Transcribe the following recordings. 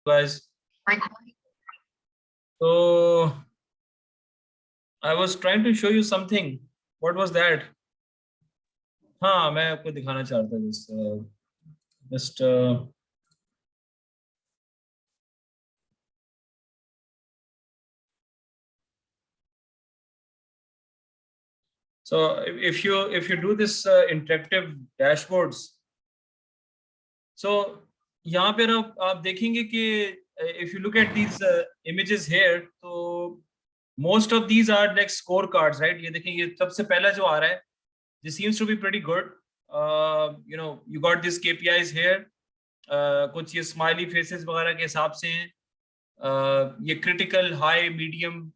guys. So I was trying to show you something. What was that? हाँ, मैं आपको दिखाना चाहता था just so if you do this interactive dashboards, so यहाँ पर आप देखेंगे कि if you look at these images here, तो most of these are like scorecards, right? ये देखें, ये सबसे पहला जो आ रहा है, this seems to be pretty good. You know, you got these KPIs here. कुछ ये स्माइली फेसेस वगैरह के हिसाब से हैं, ये क्रिटिकल, हाई, मीडियम,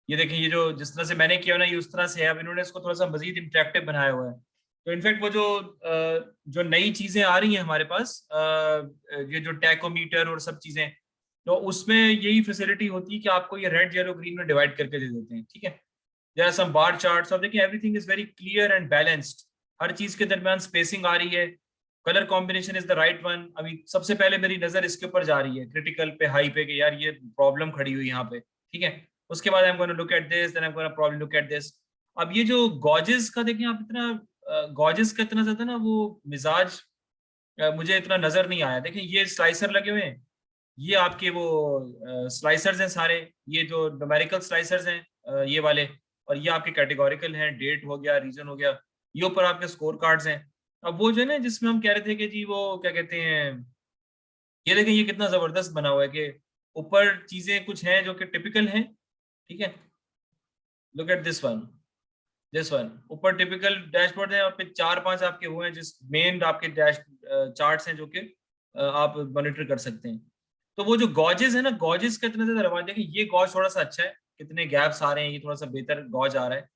ये देखें, ये जो जिस तरह से मैंने किया ना, ये उस तरह से है। अब इन्होंने इसको थोड़ा सा मजीद इंटरेक्टिव बनाया हुआ है। तो इनफैक्ट वो जो नई चीजें आ रही हैं हमारे पास, ये जो टैकोमीटर और सब चीजें, तो उसमें यही फैसिलिटी होती है कि आपको ये रेड, येलो, ग्रीन में डिवाइड करके दे देते हैं। ठीक है, there are some bar charts. अब देखिए, everything is very clear and balanced. हर चीज के दरमियान स्पेसिंग आ रही है, colour combination is the right one. अभी सबसे पहले मेरी नजर इसके ऊपर जा रही है, क्रिटिकल पे, हाई पे, कि यार ये प्रॉब्लम खड़ी हुई यहाँ पे। ठीक है, उसके बाद I am gonna look at this, then I am gonna problem look at this. अब ये जो गॉजेस का देखें आप, इतना गॉजेस का इतना ज्यादा ना वो मिजाज मुझे इतना नजर नहीं आया। देखें, ये स्लाइसर लगे हुए हैं, ये आपके वो स्लाइसर्स हैं सारे, ये जो न्यूमेरिकल स्लाइसर्स हैं ये वाले, और ये आपके कैटेगोरिकल हैं, डेट हो गया, रीजन हो गया, ये ऊपर आपके स्कोर कार्ड्स हैं। अब वो जो है ना, जिसमें हम कह रहे थे कि जी वो क्या कहते हैं, ये देखें, ये कितना जबरदस्त बना हुआ है कि ऊपर चीजें कुछ हैं जो कि टिपिकल हैं। ठीक है, लुक एट दिस वन, ऊपर टिपिकल डैशबोर्ड है, और फिर 4-5 आपके वो हैं जिस मेन आपके डैश चार्ट्स हैं जो कि आप मॉनिटर कर सकते हैं। तो वो जो गॉजेस है ना, गॉजेस का इतना ज्यादा रवाज, देखिए ये गॉज थोड़ा सा अच्छा है, कितने गैप्स आ रहे हैं, ये थोड़ा सा बेहतर गॉज आ रहा है।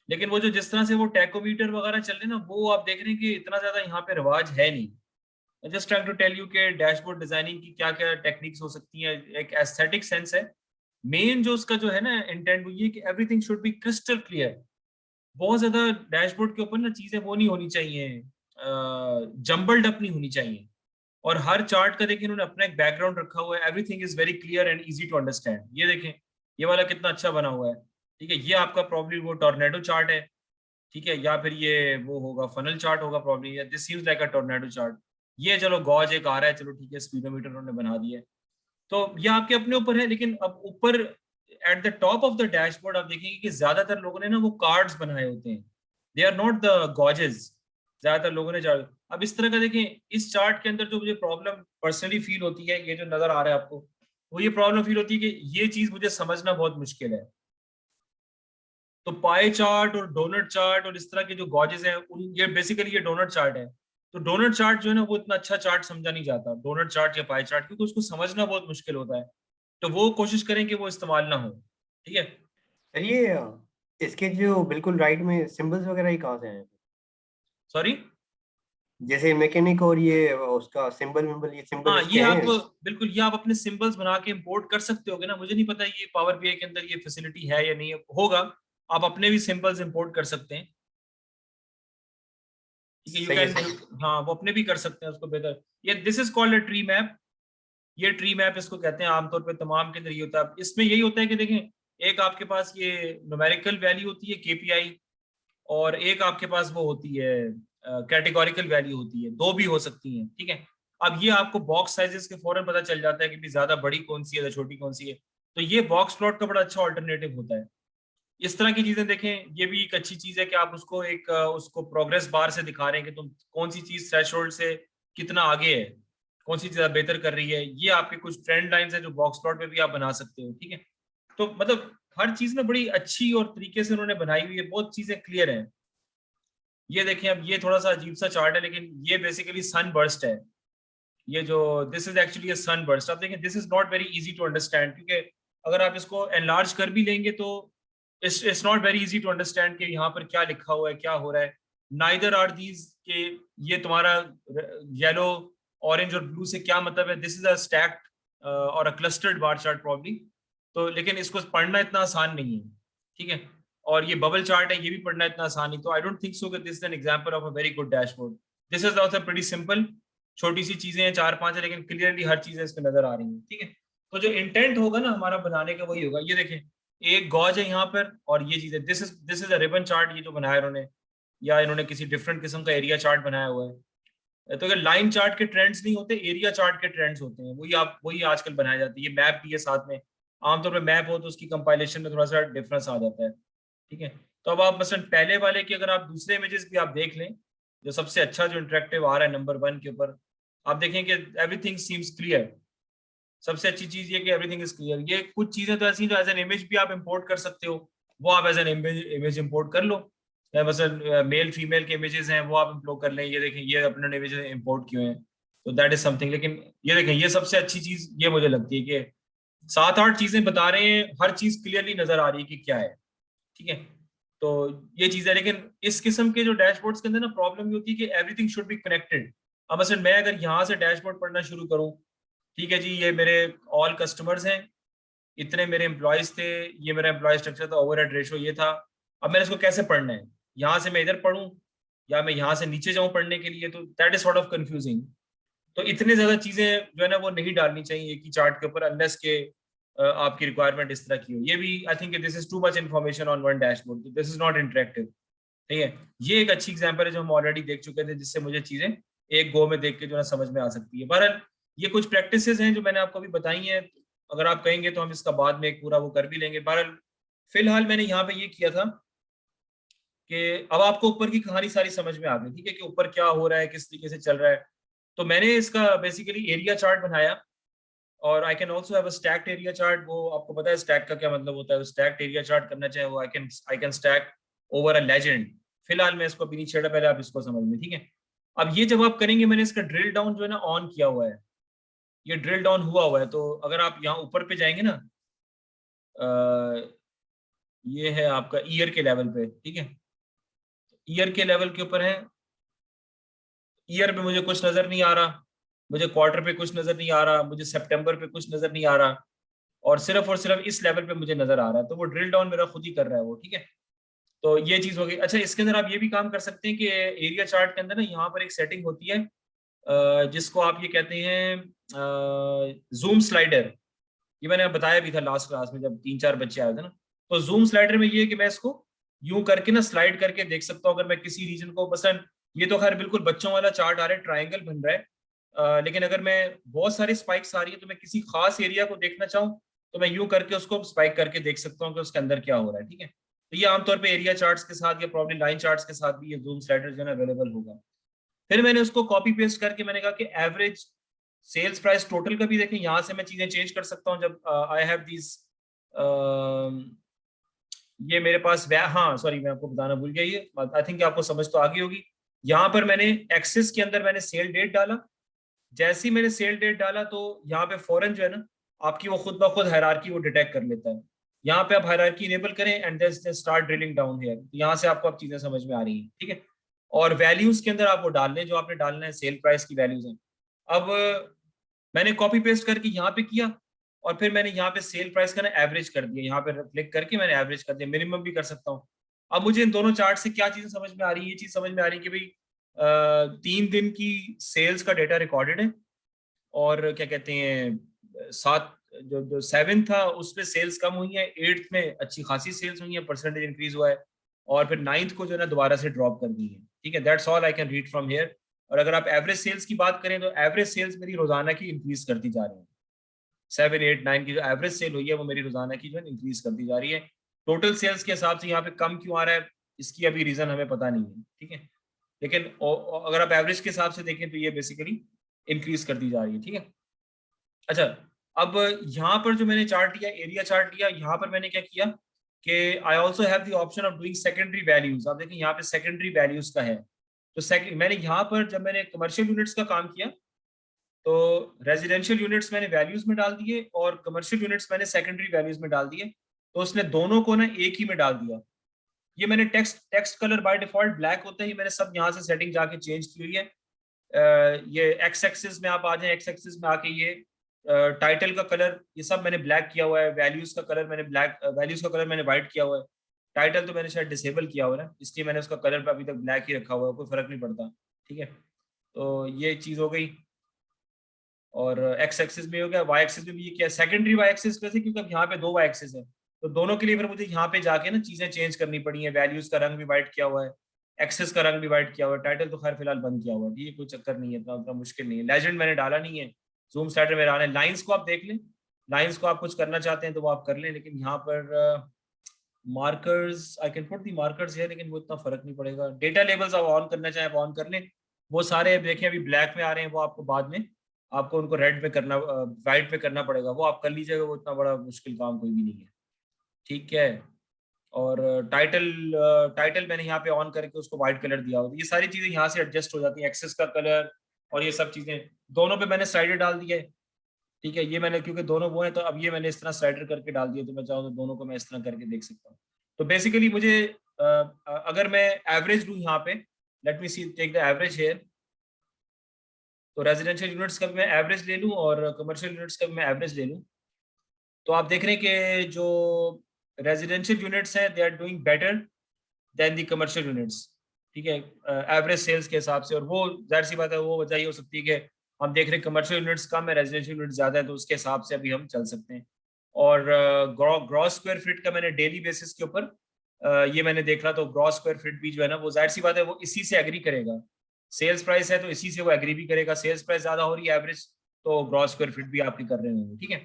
लेकिन वो जो जिस तरह से वो टैकोमीटर वगैरह चल रहे हैं ना, वो आप देख रहे हैं कि इतना ज्यादा यहाँ पे रिवाज है नहीं। Just trying to tell you कि डैशबोर्ड डिजाइनिंग की क्या क्या टेक्निक्स हो सकती हैं। एक एस्थेटिक सेंस है, मेन जो उसका जो है ना इंटेंट, वो ये कि everything should be crystal clear. बहुत ज्यादा डैशबोर्ड के ऊपर ना चीजें वो नहीं होनी चाहिए, जम्बल्ड अप नहीं होनी चाहिए। और हर चार्ट का देखिए इन्होंने अपना एक बैकग्राउंड रखा हुआ है, everything is very clear and easy to understand. ये देखें, ये वाला कितना अच्छा बना हुआ है। ठीक है, ये आपका प्रॉब्ली वो टॉर्नेडो चार्ट है। ठीक है, या फिर ये वो होगा फनल चार्ट होगा प्रॉब्ली, या this seems like a tornado chart. ये चलो गॉज एक आ रहा है, चलो ठीक है, स्पीडोमीटर उन्होंने बना दिया है। तो ये आपके अपने ऊपर है। लेकिन अब ऊपर at the top of the dashboard आप देखेंगे कि ज्यादातर लोगों ने ना वो कार्ड्स बनाए होते हैं, दे आर नॉट द गॉजेस। ज्यादातर लोगों ने अब इस तरह का देखें, इस चार्ट के अंदर जो मुझे प्रॉब्लम पर्सनली फील होती है, ये जो नजर आ रहा है आपको, वो ये प्रॉब्लम फील होती है कि ये चीज मुझे समझना बहुत मुश्किल है। तो पाई चार्ट और डोनट चार्ट और इस तरह के जो गॉजेस हैं, ये बेसिकली ये डोनट चार्ट है। तो डोनट चार्ट जो है ना, वो इतना अच्छा चार्ट समझा नहीं जाता, डोनट चार्ट या पाई चार्ट, क्योंकि उसको समझना बहुत मुश्किल होता है। तो वो कोशिश करें कि वो इस्तेमाल ना हो। ठीक है, सर ये इसके जो बिल्कुल राइट में सिंबल्स वगैरह ही कहाँ से हैं? सॉरी। जैसे मैकेनिक और ये उसका सिंबल विंबल, ये सिंबल हाँ, इसके ये आप हैं? बिल्कुल, ये आप अपने सिंबल्स बना के इंपोर्ट कर सकते होगे ना। मुझे नहीं पता ये पावर बीआई के अंदर ये फैसिलिटी है या नहीं है, होगा। आप अपने भी सिंबल्स इंपोर्ट कर सकते हैं। ठीक है, यू सही है कैन, सर। हाँ, वो अपने भी कर सकते हैं उसको बेहतर। ये this is called a tree map. ये ट्री मैप इसको कहते हैं, आमतौर पे तमाम के अंदर ये होता है। इसमें यही होता है कि देखें, एक आपके पास ये न्यूमेरिकल वैल्यू होती है, केपीआई, और एक आपके पास वो होती है कैटेगोरिकल वैल्यू होती है, दो भी हो सकती हैं। ठीक है, अब ये आपको बॉक्स साइजेस के फौरन पता चल जाता है कि भी ज्यादा बड़ी कौन सी है, छोटी कौन सी है। तो ये बॉक्स प्लॉट का बड़ा अच्छा ऑल्टरनेटिव होता है। इस तरह की चीजें देखें, ये भी एक अच्छी चीज है कि आप उसको एक उसको प्रोग्रेस बार से दिखा रहे हैं कि तुम कौन सी चीज थ्रेशोल्ड से कितना आगे है, कौन सी चीज बेहतर कर रही है। ये आपके कुछ ट्रेंड लाइंस है जो बॉक्स प्लॉट पे भी आप बना सकते हो। ठीक है, तो मतलब हर चीज में बड़ी अच्छी और तरीके से उन्होंने बनाई हुई है, बहुत चीजें क्लियर हैं। ये देखें, अब ये थोड़ा सा अजीब सा चार्ट है, लेकिन ये बेसिकली सन बर्स्ट है। ये जो this is actually a sun burst. आप देखें, this is not very easy to understand, क्योंकि अगर आप इसको एनलार्ज कर भी लेंगे तो it's not very easy to understand कि यहाँ पर क्या लिखा हुआ है, क्या हो रहा है। नाइदर आर दीज के ये तुम्हारा येलो, ऑरेंज और ब्लू से क्या मतलब है। दिस इज अ स्टैक्ड और अ क्लस्टर्ड बार चार्ट प्रॉब्ली। तो लेकिन इसको पढ़ना इतना आसान नहीं है। ठीक है, और ये बबल चार्ट है, ये भी पढ़ना इतना आसान नहीं। तो आई डोंट थिंक सो कि this is an example of a very good dashboard. This is also pretty simple. छोटी सी चीजें हैं, 4-5 है, लेकिन क्लियरली हर चीजें इसमें नजर आ रही हैं, ठीक है। तो जो इंटेंट होगा ना हमारा बनाने का वही होगा। ये देखें, एक गॉज है यहाँ पर और ये चीज है, this is a ribbon chart, ये जो बनाया इन्होंने, या इन्होंने किसी डिफरेंट किस्म का एरिया चार्ट बनाया हुआ है। तो अगर लाइन चार्ट के ट्रेंड्स नहीं होते, एरिया चार्ट के ट्रेंड्स होते हैं, वही आजकल बनाए जाते हैं। ये मैप भी है साथ में, आमतौर पर मैप हो तो उसकी कंपाइलेशन में थोड़ा सा डिफरेंस आ जाता है, ठीक है। तो अब आप मसलन पहले वाले की अगर आप दूसरे इमेजेस भी आप देख लें, जो सबसे अच्छा जो इंटरेक्टिव आ रहा है नंबर 1 के ऊपर, आप देखें कि एवरीथिंग सीम्स क्लियर। सबसे अच्छी चीज ये कि एवरीथिंग इज क्लियर। ये कुछ चीजें तो ऐसी जो एज एन इमेज भी आप इंपोर्ट कर सकते हो, वो आप एज एन इमेज इंपोर्ट कर लो। मसलन मेल फीमेल के इमेजेस हैं वो आप इंपोर्ट कर लें। ये देखें, ये अपने इमेज इंपोर्ट किए हैं, तो दैट इज समथिंग। लेकिन ये देखें, ये सबसे अच्छी चीज ये मुझे लगती है कि 7-8 चीजें बता रहे हैं, हर चीज क्लियरली नजर आ रही है कि क्या है, ठीक है। तो ये चीज है। लेकिन इस किस्म के जो डैशबोर्ड्स के अंदर ना प्रॉब्लम ये होती है कि एवरीथिंग शुड बी कनेक्टेड। अब मसलन मैं अगर यहाँ से डैशबोर्ड पढ़ना शुरू करूँ, ठीक है जी, ये मेरे ऑल कस्टमर्स हैं, इतने मेरे एम्प्लॉयज थे, ये मेरा एम्प्लॉय स्ट्रक्चर था, ओवरहेड रेशो ये था। अब मैंने इसको कैसे पढ़ना है, यहाँ से मैं इधर पढ़ूँ या मैं यहाँ से नीचे जाऊँ पढ़ने के लिए, तो that is sort of confusing. तो इतनी ज्यादा चीजें जो है ना वो नहीं डालनी चाहिए एक ही चार्ट के ऊपर, अनलेस के आपकी रिक्वायरमेंट इस तरह की हो। ये भी I think this is too much information on one dashboard, this is not interactive, ठीक है। ये एक अच्छी एग्जांपल है जो हम ऑलरेडी देख चुके थे, जिससे मुझे चीजें एक गो में देख के जो है समझ में आ सकती है। बहरहाल ये कुछ प्रैक्टिसेस हैं जो मैंने आपको अभी बताई हैं, अगर आप कहेंगे तो हम इसका बाद में एक पूरा वो कर भी लेंगे। बहरहाल फिलहाल मैंने यहाँ पे ये किया था कि अब आपको ऊपर की कहानी सारी समझ में आ गई, ठीक है, कि ऊपर क्या हो रहा है, किस तरीके से चल रहा है। तो मैंने इसका बेसिकली एरिया चार्ट बनाया, और I can also have a stacked area chart. वो आपको पता है स्टैक का क्या मतलब होता है, स्टैक्ड एरिया चार्ट करना चाहे वो आई can stack over a legend. फिलहाल मैं इसको अभी नहीं छेड़ा, पहले आप इसको समझ लें, ठीक है। अब ये जब आप करेंगे, मैंने इसका ड्रिल डाउन जो है ना ऑन किया हुआ है, ये ड्रिल डाउन हुआ हुआ है। तो अगर आप यहाँ ऊपर पे जाएंगे ना, ये है आपका ईयर के लेवल पे, ठीक है, ईयर के लेवल के ऊपर है। ईयर पे मुझे कुछ नजर नहीं आ रहा, मुझे क्वार्टर पे कुछ नजर नहीं आ रहा, मुझे सितंबर पे कुछ नजर नहीं आ रहा, और सिर्फ इस लेवल पे मुझे नजर आ रहा है। तो वो ड्रिल डाउन मेरा खुद ही कर रहा है वो, ठीक है। तो ये चीज हो गई। अच्छा, इसके अंदर आप ये भी काम कर सकते हैं कि एरिया चार्ट के अंदर ना यहाँ पर एक सेटिंग होती है, जिसको आप ये कहते हैं जूम स्लाइडर। ये मैंने बताया भी था लास्ट क्लास में जब 3-4 बच्चे आए थे ना। तो जूम स्लाइडर में ये है कि मैं इसको यूं करके ना स्लाइड करके देख सकता हूँ, अगर मैं किसी रीजन को पसंद। ये तो खैर बिल्कुल बच्चों वाला चार्ट आ रहा है, ट्राइंगल बन रहा है, लेकिन अगर मैं बहुत सारी स्पाइक्स आ रही है तो मैं किसी खास एरिया को देखना चाहूँ, तो मैं यूं करके उसको स्पाइक करके देख सकता हूँ कि उसके अंदर क्या हो रहा है, ठीक है। तो ये आमतौर पर एरिया चार्ट्स के साथ या प्रॉब्लम लाइन चार्ट्स के साथ भी ये जूम स्लाइडर जो है अवेलेबल होगा। फिर मैंने उसको कॉपी पेस्ट करके मैंने कहा कि एवरेज सेल्स प्राइस टोटल का भी देखें, यहां से मैं चीजें चेंज कर सकता हूं जब आई हैव दिस। ये मेरे पास हाँ सॉरी, मैं आपको बताना भूल गया, ये आई थिंक आपको समझ तो आ गई होगी। यहाँ पर मैंने एक्सेस के अंदर मैंने सेल डेट डाला। जैसे ही मैंने सेल डेट डाला तो यहाँ पे फौरन जो है ना आपकी वो खुद ब खुद हायरार्की वो डिटेक्ट कर लेता है। यहाँ पे आप हायरार्की इनेबल करें and then start drilling down here. यहाँ से आपको अब चीजें समझ में आ रही हैं, ठीक है। और वैल्यूज के अंदर आप वो डाल लें जो आपने डालना है, सेल प्राइस की वैल्यूज हैं। अब मैंने कॉपी पेस्ट करके यहाँ पे किया, और फिर मैंने यहाँ पे सेल प्राइस का ना एवरेज कर दिया, यहाँ पे क्लिक करके मैंने एवरेज कर दिया, मिनिमम भी कर सकता हूँ। अब मुझे इन दोनों चार्ट से क्या चीजें समझ में आ रही है, ये चीज समझ में आ रही है कि भाई 3 दिन की सेल्स का डेटा रिकॉर्डेड है, और क्या कहते हैं 7 जो 7 था उसमें सेल्स कम हुई है, 8th में अच्छी खासी सेल्स हुई है, परसेंटेज इंक्रीज हुआ है, और फिर 9th को जो है ना दोबारा से ड्रॉप कर दी है, ठीक है। That's all I can read from here. और अगर आप एवरेज सेल्स की बात करें तो एवरेज सेल्स मेरी रोजाना की इंक्रीज करती जा रही है। 7, 8, 9 की जो एवरेज सेल हुई है वो मेरी रोजाना की जो है इंक्रीज करती जा रही है। टोटल सेल्स के हिसाब से यहाँ पे कम क्यों आ रहा है, इसकी अभी रीजन हमें पता नहीं है, ठीक है। लेकिन अगर आप एवरेज के हिसाब से देखें तो ये बेसिकली इंक्रीज करती जा रही है, ठीक है। अच्छा, अब यहाँ पर जो मैंने चार्ट लिया, एरिया चार्ट लिया, यहाँ पर मैंने क्या किया कि I also have the option of doing secondary values. आप देखें यहाँ पे सेकेंडरी वैल्यूज का है। तो मैंने यहाँ पर जब मैंने कमर्शियल यूनिट्स का काम किया तो रेजिडेंशियल यूनिट्स मैंने वैल्यूज में डाल दिए और कमर्शियल यूनिट्स मैंने सेकेंडरी वैल्यूज में डाल दिए। तो उसने दोनों को ना एक ही में डाल दिया। ये मैंने text colour by default black होता ही मैंने सब यहाँ से सेटिंग जाके चेंज की हुई है। ये एक्स एक्सिस में आप आ जाए, एक्स एक्सिस में आके ये टाइटल का कलर ये सब मैंने ब्लैक किया हुआ है, वैल्यूज का कलर मैंने व्हाइट किया हुआ है। टाइटल तो मैंने शायद डिसेबल किया हुआ है ना, इसलिए मैंने उसका कलर पे अभी तक ब्लैक ही रखा हुआ है, कोई फर्क नहीं पड़ता, ठीक है। तो ये चीज हो गई। और एक्स एक्सिस में हो गया, वाई एक्सिस में भी ये क्या सेकेंडरी वाई एक्सिस कैसे, क्योंकि अब यहाँ पे 2 वाई एक्सिस है, तो दोनों के लिए फिर मुझे यहाँ पे जाके ना चीजें चेंज करनी पड़ी है। वैल्यूज का रंग भी वाइट किया हुआ है, एक्सेस का रंग भी वाइट किया हुआ है, टाइटल तो खैर फिलहाल बंद किया हुआ है, ये कोई चक्कर नहीं है, इतना उतना मुश्किल नहीं है। लेजेंड मैंने डाला नहीं है, जूम स्लाइडर में डाला है। लाइंस को आप देख लें, लाइंस को आप कुछ करना चाहते हैं तो वो आप कर लें, लेकिन यहाँ पर markers I can put the markers है, लेकिन वो इतना फर्क नहीं पड़ेगा। डेटा लेबल्स आप ऑन करना चाहें आप ऑन कर लें, वो सारे देखें अभी ब्लैक में आ रहे हैं, वो आपको बाद में आपको उनको रेड में करना, वाइट में करना पड़ेगा, वो आप कर लीजिएगा, वो इतना बड़ा मुश्किल काम कोई भी नहीं है, ठीक है। और टाइटल टाइटल मैंने यहाँ पे ऑन करके उसको व्हाइट कलर दिया होता है, ये सारी चीजें यहाँ से एडजस्ट हो जाती हैं, एक्सेस का कलर और ये सब चीजें। दोनों पे मैंने स्लाइडर डाल दिया है, ठीक है। ये मैंने क्योंकि दोनों वो है तो अब ये मैंने इस तरह स्लाइडर करके डाल दिया, तो मैं चाहूँ तो दोनों को मैं इस तरह करके देख सकता हूँ। तो बेसिकली मुझे अगर मैं एवरेज लूँ यहाँ पे, let me see take the average here, तो रेजिडेंशियल यूनिट्स का भी मैं एवरेज ले लूँ और कमर्शियल यूनिट्स का भी मैं एवरेज ले लूँ, तो आप देख रहे हैं कि जो रेजिडेंशियल यूनिट्स हैं they are doing better than the commercial units, ठीक है, एवरेज सेल्स के हिसाब से। और वो जाहिर सी बात है, वो वजह ये हो सकती है कि हम देख रहे हैं कमर्शियल यूनिट्स कम है, रेजिडेंशियल यूनिट्स ज़्यादा है, तो उसके हिसाब से अभी हम चल सकते हैं। और ग्रॉस स्क्वायर फीट का मैंने डेली बेसिस के ऊपर ये मैंने देखा, तो ग्रॉस स्क्वायर फीट भी जो है ना, वो जाहिर सी बात है वो इसी से एग्री करेगा। सेल्स प्राइस है तो इसी से वो एग्री भी करेगा, सेल्स प्राइस ज़्यादा हो रही है एवरेज, तो ग्रॉस स्क्वायर फीट भी आपके कर रहे होंगे, ठीक है।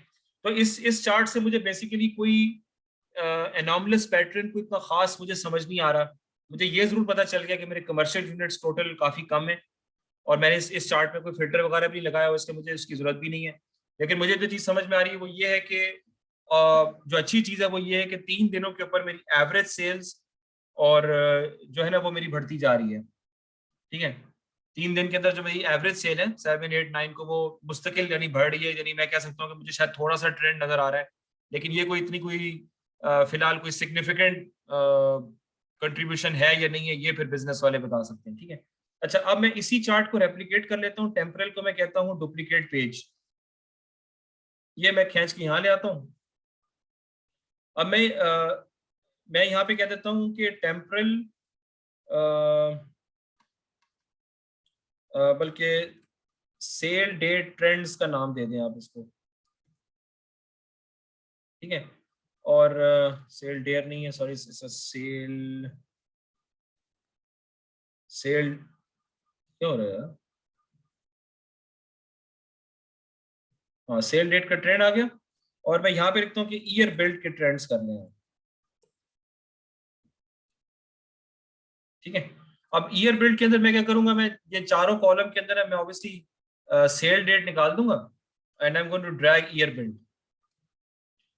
तो इस चार्ट से मुझे बेसिकली कोई एनॉमलस पैटर्न कोई इतना खास मुझे समझ नहीं आ रहा। मुझे ये जरूर पता चल गया कि मेरे कमर्शियल यूनिट्स टोटल काफ़ी कम है, और मैंने इस चार्ट में कोई फिल्टर वगैरह भी लगाया हो, इसके मुझे उसकी जरूरत भी नहीं है। लेकिन मुझे जो चीज़ समझ में आ रही है वो ये है कि जो अच्छी चीज़ है वो ये है कि 3 दिनों के ऊपर मेरी एवरेज सेल्स और जो है ना वो मेरी बढ़ती जा रही है, ठीक है। 3 दिन के अंदर जो मेरी एवरेज सेल है 7, 8, 9 को, वो मुस्तकिल यानी बढ़ रही है, यानी मैं कह सकता हूँ कि मुझे शायद थोड़ा सा ट्रेंड नजर आ रहा है, लेकिन ये कोई इतनी कोई फिलहाल कोई सिग्निफिकेंट कंट्रीब्यूशन है या नहीं है, ये फिर बिजनेस वाले बता सकते हैं, ठीक है। अच्छा, अब मैं इसी चार्ट को रेप्लिकेट कर लेता हूँ, टेम्परल को मैं कहता हूँ डुप्लीकेट पेज, ये मैं खींच के यहाँ ले आता हूँ। अब मैं यहाँ पे कह देता हूँ कि टेम्परल, बल्कि सेल डेट ट्रेंड्स का नाम दे दें आप इसको, ठीक है। और सेल डेयर नहीं है, सॉरी, सेल सेल क्यों हो रहा है, हाँ सेल डेट का ट्रेंड आ गया। और मैं यहाँ पे लिखता हूँ कि ईयर बिल्ड के ट्रेंड्स करने हैं, ठीक है। अब ईयर बिल्ड के अंदर मैं क्या करूंगा, मैं ये चारों कॉलम के अंदर मैं ऑब्वियसली सेल डेट निकाल दूंगा, and I am going to drag year built.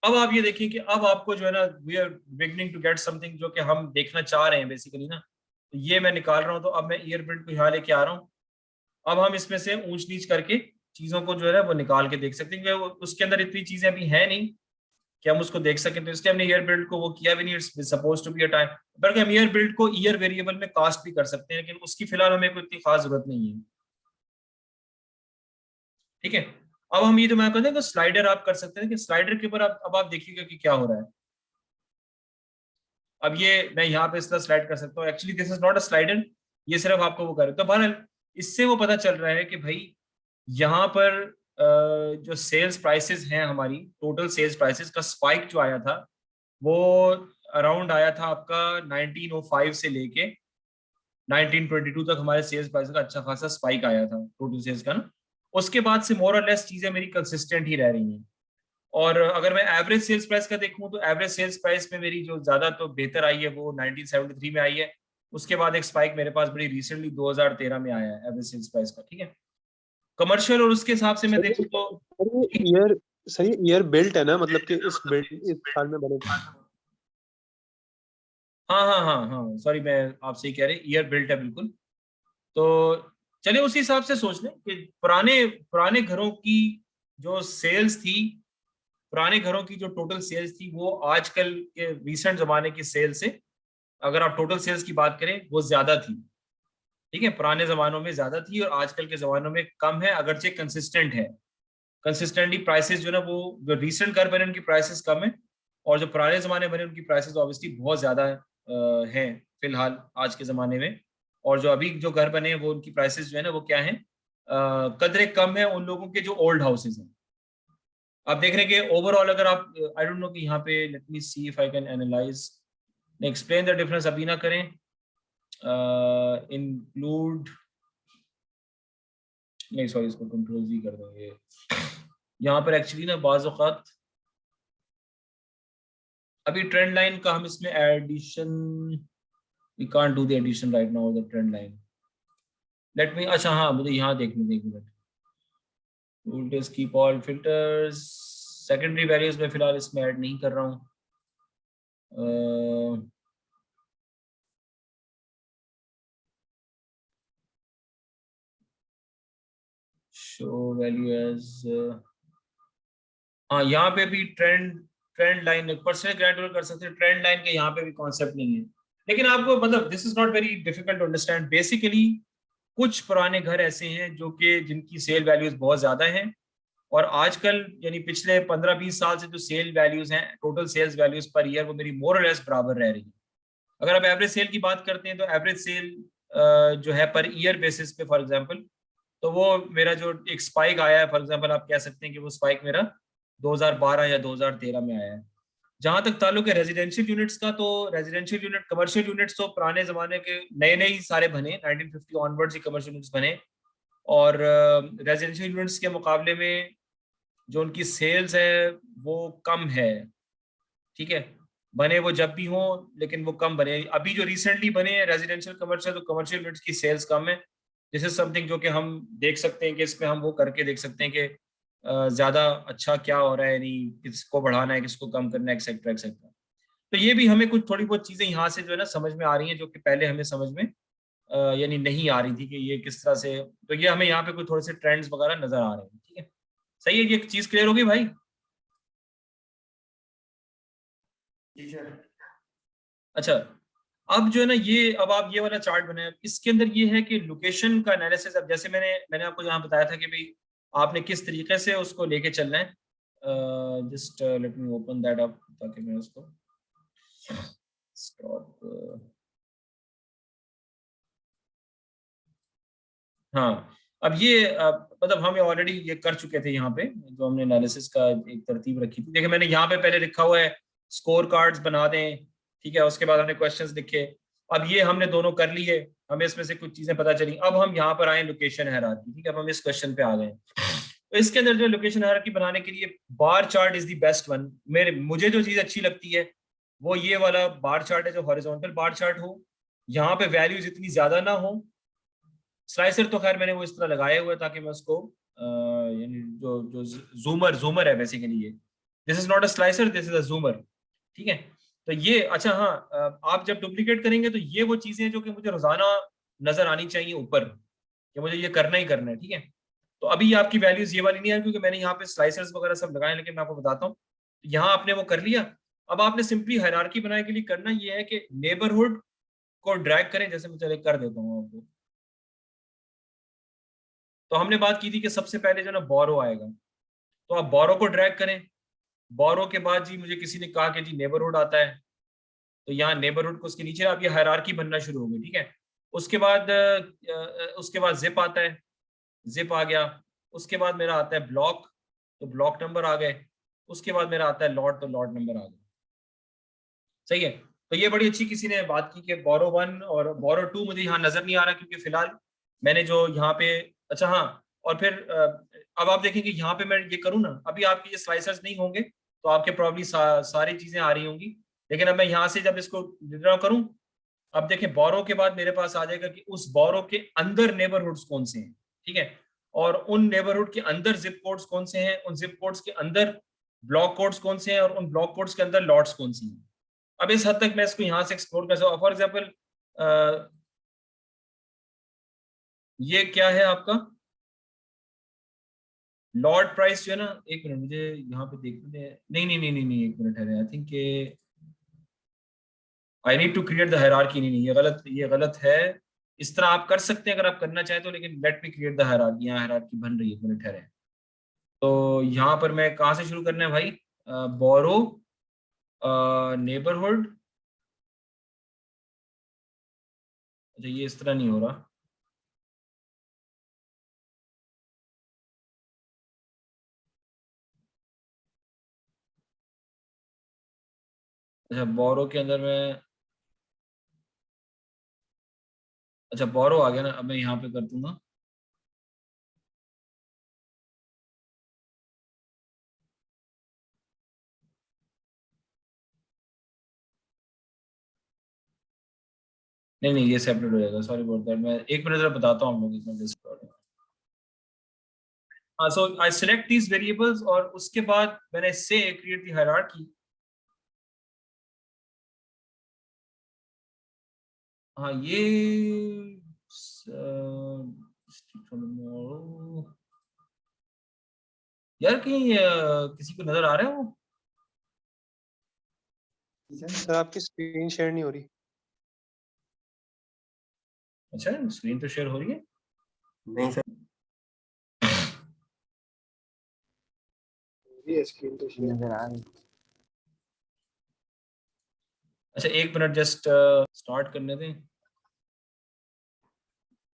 अब आप ये देखिए कि अब आपको जो है ना, we are beginning to get something जो कि हम देखना चाह रहे हैं बेसिकली ना, तो ये मैं निकाल रहा हूँ। तो अब मैं ईयर बिल्ड को यहाँ लेके आ रहा हूँ। अब हम इसमें से ऊंच नीच करके चीजों को जो है ना वो निकाल के देख सकते हैं, क्योंकि उसके अंदर इतनी चीजें अभी है नहीं कि हम उसको देख सकें, तो इसलिए हमने ईयर बिल्ड को वो किया भी नहीं, it's suppose to be a time. बल्कि हम ईयर बिल्ड को ईयर वेरिएबल में कास्ट भी कर सकते हैं, लेकिन उसकी फिलहाल हमें कोई इतनी खास जरूरत नहीं है, ठीक है। अब हम ये जो मैं कहते हैं कि स्लाइडर आप कर सकते हैं, कि स्लाइडर के ऊपर अब आप देखिएगा कि क्या हो रहा है। अब ये मैं यहाँ पे इस तरह स्लाइड कर सकता हूँ, actually this is not a slider, ये सिर्फ आपको वो करे। तो बहरहाल इससे वो पता चल रहा है कि भाई यहाँ पर जो सेल्स प्राइसेस हैं, हमारी टोटल सेल्स प्राइसेस का स्पाइक जो आया था वो अराउंड आया था आपका 1905 से लेके 1922 तक, हमारे सेल्स प्राइस का अच्छा खासा स्पाइक आया था टोटल सेल्स का ना। उसके बाद से मोर और लेस चीजें मेरी कंसिस्टेंट ही रह रही हैं। और अगर मैं एवरेज सेल्स प्राइस का देखूं तो एवरेज सेल्स प्राइस में मेरी जो ज्यादा तो बेहतर आई है वो 1973 में आई है। उसके बाद एक स्पाइक मेरे पास बड़ी रिसेंटली 2013 में आया है एवरेज सेल्स प्राइस का, ठीक है। कमर्शियल और उसके हिसाब से मैं देखूं तो सर ये ईयर बिल्ट है ना, मतलब कि इस साल में बने। हाँ हाँ हाँ हाँ, सॉरी, मैं आप सही कह रहे हैं, ईयर बिल्ट है बिल्कुल। तो चलिए उसी हिसाब से सोच लें कि पुराने पुराने घरों की जो सेल्स थी, पुराने घरों की जो टोटल सेल्स थी वो आजकल के रिसेंट जमाने की सेल से, अगर आप टोटल सेल्स की बात करें, वो ज्यादा थी, ठीक है। पुराने जमानों में ज्यादा थी और आजकल के जमानों में कम है, अगरचे कंसिस्टेंट है। कंसिस्टेंटली प्राइसेस जो ना, वो जो रिसेंट घर बने उनकी प्राइसेस कम है, और जो पुराने जमाने बने उनकी प्राइसेस ऑब्वियसली बहुत ज्यादा हैं फिलहाल आज के जमाने में। और जो अभी जो घर बने हैं वो उनकी प्राइसेस जो है ना वो क्या है, कदरे कम है उन लोगों के जो ओल्ड हाउसेज हैं। आप देख रहे हैं कि ओवरऑल अगर आप, आई डोंट नो कि यहाँ पे, let me see if I can analyse, explain the difference अभी ना करें, इंक्लूड, नहीं सॉरी इसको कंट्रोल जी कर देंगे। यहाँ पर एक्चुअली ना बाज़ औक़ात अभी ट्रेंड लाइन का हम इसमें addition, we can't do the addition right now the trend line, let me, अच्छा हाँ मुझे यहाँ देखने दें एक मिनट। Voltage keep all filters, secondary values में फिलहाल इसमें ऐड नहीं कर रहा हूँ। शो वैल्यू एज, हाँ यहाँ पे भी ट्रेंड लाइन पर्सनल ग्रेजुएट कर सकते हैं, ट्रेंड लाइन के यहाँ पे भी कॉन्सेप्ट नहीं है, लेकिन आपको मतलब this is not very difficult to understand. Basically कुछ पुराने घर ऐसे हैं जो कि जिनकी सेल वैल्यूज बहुत ज्यादा हैं, और आजकल यानी पिछले 15-20 साल से जो सेल वैल्यूज हैं, total sales values per year, वो मेरी मोर और लेस बराबर रह रही है। अगर आप एवरेज सेल की बात करते हैं तो एवरेज सेल जो है पर ईयर बेसिस पे, फॉर एग्जांपल, तो वो मेरा जो एक स्पाइक आया है, फॉर एग्जांपल आप कह सकते हैं कि वो स्पाइक मेरा 2012 या 2013 में आया है। जहां तक ताल्लुक है रेजिडेंशियल यूनिट्स का, तो रेजिडेंशियल यूनिट, कमर्शियल यूनिट्स तो पुराने जमाने के नए नए ही सारे बने, 1950 ऑनवर्ड्स ही कमर्शियल यूनिट्स बने, और रेजिडेंशियल यूनिट्स के मुकाबले में जो उनकी सेल्स है वो कम है, ठीक है। बने वो जब भी हो, लेकिन वो कम बने। अभी जो रिसेंटली बने हैं रेजिडेंशियल कमर्शियल, तो कमर्शियल यूनिट्स की सेल्स कम है। दिस इज समथिंग जो कि हम देख सकते हैं कि इसमें हम वो करके देख सकते हैं कि ज्यादा अच्छा क्या हो रहा है, यानी किसको बढ़ाना है, किसको कम करना है, एक्सेट्रा एक्सेट्रा। तो ये भी हमें कुछ थोड़ी बहुत चीजें यहाँ से जो है ना समझ में आ रही हैं, जो कि पहले हमें समझ में यानी नहीं आ रही थी कि ये किस तरह से, तो ये हमें यहाँ पे कुछ थोड़े से ट्रेंड्स वगैरह नजर आ रहे हैं, ठीक है। सही है, ये चीज क्लियर होगी भाई? अच्छा, अब जो है ना ये, अब आप ये वाला चार्ट बनाए, इसके अंदर ये है कि लोकेशन का एनालिसिस। अब जैसे मैंने आपको यहाँ बताया था कि भाई आपने किस तरीके से उसको लेके चलना है। Just let me open that up ताकि मैं उसको स्टॉप, हाँ। अब ये मतलब हम ऑलरेडी ये कर चुके थे यहाँ पे, जो हमने एनालिसिस का एक तरतीब रखी थी। देखिए मैंने यहाँ पे पहले लिखा हुआ है स्कोर कार्ड्स बना दें, ठीक है। उसके बाद हमने क्वेश्चंस लिखे। अब ये हमने दोनों कर लिए, हमें इसमें से कुछ चीजें पता चली। अब हम यहाँ पर आए लोकेशन हायरार्की, ठीक है। अब हम इस क्वेश्चन पे आ गए। तो इसके अंदर जो लोकेशन हायरार्की बनाने के लिए bar chart is the best one. मुझे जो चीज अच्छी लगती है वो ये वाला बार चार्ट है, जो हॉरिजॉन्टल बार चार्ट हो, यहाँ पे वैल्यूज इतनी ज्यादा ना हो। स्लाइसर तो खैर मैंने वो इस तरह लगाया हुआ है ताकि मैं उसको यानी जो जो जूमर है बेसिकली, ये this is not a slicer, this is a zoomer, ठीक है। तो ये अच्छा, हाँ, आप जब डुप्लीकेट करेंगे तो ये वो चीजें हैं जो कि मुझे रोजाना नजर आनी चाहिए ऊपर, कि मुझे ये करना ही करना है, ठीक है। तो अभी आपकी वैल्यूज ये वाली नहीं है क्योंकि मैंने यहाँ पे स्लाइसर्स वगैरह सब लगाए, लेकिन मैं आपको बताता हूँ यहाँ आपने वो कर लिया। अब आपने सिंपली हायरार्की बनाने के लिए करना ये है कि नेबरहुड को ड्रैग करें। जैसे मैं चले कर देता हूँ आपको। तो हमने बात की थी कि सबसे पहले जो ना बोरो आएगा, तो आप बोरो को ड्रैग करें। बोरो के बाद जी मुझे किसी ने कहा कि जी नेबरहुड आता है, तो यहाँ नेबरहुड को उसके नीचे अब ये हायरार्की बनना शुरू हो गई, ठीक है। उसके बाद जिप आता है, जिप आ गया। उसके बाद मेरा आता है ब्लॉक, तो ब्लॉक नंबर आ गए। उसके बाद मेरा आता है लॉट, तो लॉट नंबर आ गया। सही है। तो ये बड़ी अच्छी किसी ने बात की कि बोरो 1 और बोरो 2 मुझे यहाँ नजर नहीं आ रहा क्योंकि फिलहाल मैंने जो यहाँ पे, अच्छा हाँ, और फिर अब आप देखेंगे यहाँ पे मैं ये करूँ ना, अभी आपके ये स्लाइसर्स नहीं होंगे तो आपके प्रॉब्ली सारी चीजें आ रही होंगी। लेकिन अब मैं यहाँ से जब इसको विड्रॉ करूँ, अब देखें बोरो के बाद मेरे पास आ जाएगा कि उस बोरो के अंदर नेबरहुड्स कौन से हैं, ठीक है। और उन नेबरहुड के अंदर जिप कोड्स कौन से हैं, उन जिप कोड्स के अंदर ब्लॉक कोड्स कौन से हैं, और उन ब्लॉक कोड्स के अंदर लॉट्स कौन सी हैं। अब इस हद तक मैं इसको यहां से एक्सप्लोर कर सकता हूँ। फॉर एग्जाम्पल ये क्या है आपका लॉट प्राइस जो है ना, एक मिनट मुझे यहाँ पे देखने दे, नहीं नहीं नहीं नहीं नहीं, एक मिनट है, I think I need to create the hierarchy. नहीं नहीं, ये गलत है। इस तरह आप कर सकते हैं अगर आप करना चाहें तो, लेकिन let me create the hierarchy. यहाँ हायरार्की बन रही है, एक मिनट है। तो यहाँ पर मैं कहाँ से शुरू करना है भाई? बोरो, नेबरहुड, अच्छा ये इस तरह नहीं हो रहा। अच्छा बोरो के अंदर मैं, अच्छा बोरो आ गया ना, अब मैं यहाँ पे कर दूंगा। नहीं नहीं, ये सेपरेट हो जाएगा, सॉरी अबाउट दैट। मैं एक मिनट जरा बताता हूँ आप लोग इसमें डिस्कॉर्ड। हाँ, सो आई सिलेक्ट दीज वेरिएबल्स और उसके बाद मैंने से क्रिएट दी हायरार्की। हाँ ये यार कहीं किसी को नजर आ रहा है वो? सर आपकी स्क्रीन शेयर नहीं हो रही। अच्छा स्क्रीन तो शेयर हो रही है। नहीं सर, ये स्क्रीन तो शेयर नजर आ रही। अच्छा एक मिनट जस्ट स्टार्ट करने दें।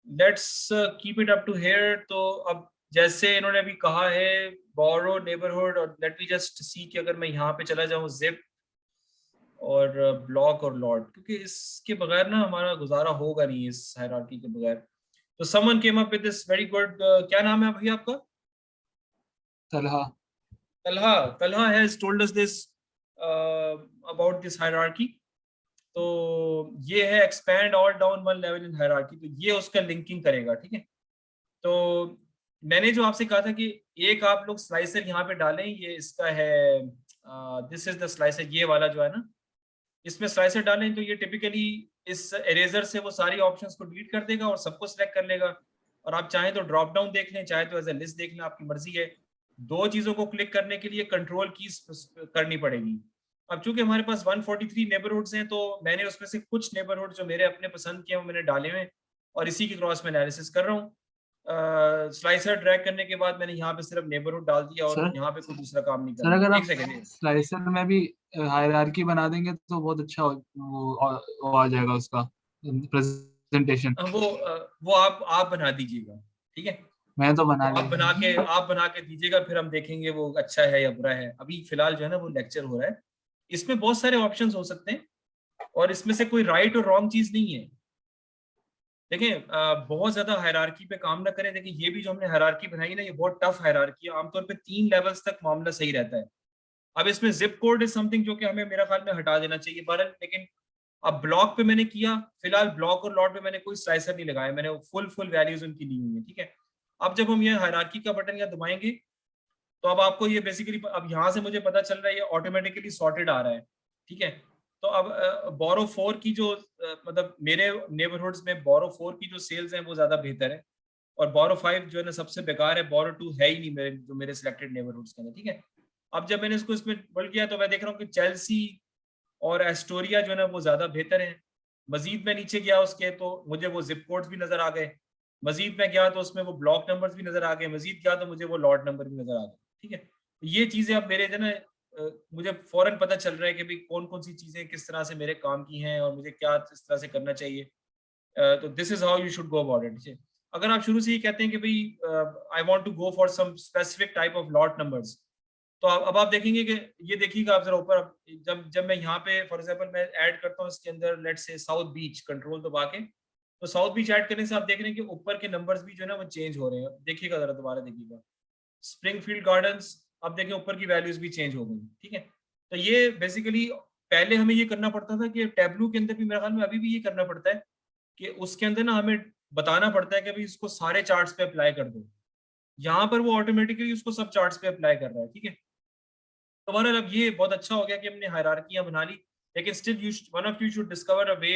Let's keep it up to here. तो अब जैसे इन्होंने अभी कहा है बोरो नेबरहुड, और लेट मी जस्ट सी कि अगर मैं यहाँ पे चला जाऊँ जिप और ब्लॉक और लॉट, क्योंकि इसके बगैर ना हमारा गुजारा होगा नहीं इस हायरार्की के बगैर। तो someone came up with this very good, क्या नाम है भैया आपका? Talha. Talha. Talha has told us this about this hierarchy. तो ये है expand all down one level in hierarchy, तो ये उसका लिंकिंग करेगा, ठीक है। तो मैंने जो आपसे कहा था कि एक आप लोग स्लाइसर यहाँ पे डालें, ये इसका है, दिस इज द स्लाइसर, ये वाला जो है ना, इसमें स्लाइसर डालें तो ये टिपिकली इस इरेजर से वो सारी ऑप्शंस को डिलीट कर देगा और सबको सिलेक्ट कर लेगा। और आप चाहें तो ड्रॉप डाउन देख लें, चाहे तो एज ए लिस्ट देख लें, आपकी मर्जी है। दो चीजों को क्लिक करने के लिए कंट्रोल कीज करनी पड़ेगी। अब चूंकि हमारे पास 143 नेबरहुड्स हैं, तो मैंने उसमें से कुछ नेबरहुड जो मेरे अपने पसंद के हैं वो मैंने डाले हुए हैं, और इसी की क्रॉस में एनालिसिस कर रहा हूँ। स्लाइसर ड्रैग करने के बाद मैंने यहाँ पे सिर्फ नेबरहुड डाल दिया और सर यहाँ पे कोई दूसरा काम नहीं सर अगर करना। आप एक सेकेंड। स्लाइसर में भी हायरार्की बना देंगे तो बहुत अच्छा वो आ जाएगा उसका प्रेजेंटेशन। वो आप बना दीजिएगा, ठीक है। मैं तो तो बना लिया। आप बना के दीजिएगा, फिर हम देखेंगे वो अच्छा है या बुरा है। अभी फिलहाल जो है ना वो लेक्चर हो रहा है, इसमें बहुत सारे ऑप्शंस हो सकते हैं और इसमें से कोई राइट और रॉन्ग चीज नहीं है। देखिए बहुत ज्यादा हायरार्की पे काम ना करें। देखिए ये भी जो हमने हायरार्की बनाई ना, ये बहुत टफ हायरार्की है। आमतौर पे 3 लेवल्स तक मामला सही रहता है। अब इसमें जिप कोड इज समथिंग जो कि हमें मेरा ख्याल में हटा देना चाहिए बहरहाल। लेकिन अब ब्लॉक पे मैंने किया, फिलहाल ब्लॉक और लॉट पे मैंने कोई स्लाइसर नहीं लगाया, मैंने फुल वैल्यूज उनकी ली हुई है, ठीक है। अब जब हम ये हायरार्की का बटन या दबाएंगे तो अब आपको ये बेसिकली, अब यहाँ से मुझे पता चल रहा है ये ऑटोमेटिकली सॉर्टेड आ रहा है, ठीक है। तो अब बोरो 4 की जो मतलब मेरे नेबरहुड्स में बोरो 4 की जो सेल्स हैं वो ज्यादा बेहतर है, और बोरो 5 जो है ना सबसे बेकार है। बोरो 2 है ही नहीं मेरे जो मेरे सिलेक्टेड नेबरहुड्स के अंदर, ठीक है। अब जब मैंने इसको इसमें बोल किया तो मैं देख रहा हूँ कि चेल्सी और एस्टोरिया जो है ना वो ज्यादा बेहतर है। मजीद मैं नीचे गया उसके तो मुझे वो जिप कोड्स भी नजर आ गए। मजीद मैं गया तो उसमें वो ब्लॉक नंबर्स भी नजर आ गए। मजीद गया तो मुझे वो लॉट नंबर भी नजर आ गए, ठीक है। तो ये चीजें अब मेरे जो है ना मुझे फौरन पता चल रहा है कि भाई कौन कौन सी चीजें किस तरह से मेरे काम की हैं और मुझे क्या इस तरह से करना चाहिए। तो this is how you should go about it, ठीक है। अगर आप शुरू से ही कहते हैं कि भाई I want to go for some specific type of lot numbers, तो अब आप देखेंगे कि ये देखिएगा आप जरा ऊपर, जब जब मैं यहाँ पे फॉर एग्जांपल मैं ऐड करता हूँ इसके अंदर let's say South Beach, control दबा के, तो साउथ बीच ऐड करने से आप देख रहे हैं कि ऊपर के नंबर्स भी जो है ना वो चेंज हो रहे हैं। देखिएगा जरा दोबारा देखिएगा, स्प्रिंगफील्ड गार्डन्स, अब देखें ऊपर की वैल्यूज भी चेंज हो गई, ठीक है। तो ये बेसिकली पहले हमें ये करना पड़ता था कि टैबलू के अंदर भी मेरे ख्याल में अभी भी ये करना पड़ता है कि उसके अंदर ना हमें बताना पड़ता है कि भाई इसको सारे चार्ट्स पे अप्लाई कर दो। यहाँ पर वो ऑटोमेटिकली उसको सब चार्ट्स पे अप्लाई कर रहा है, ठीक है। तो बहरहाल अब ये बहुत अच्छा हो गया कि हमने हायरार्कियां बना ली, लेकिन still you one of you should discover a way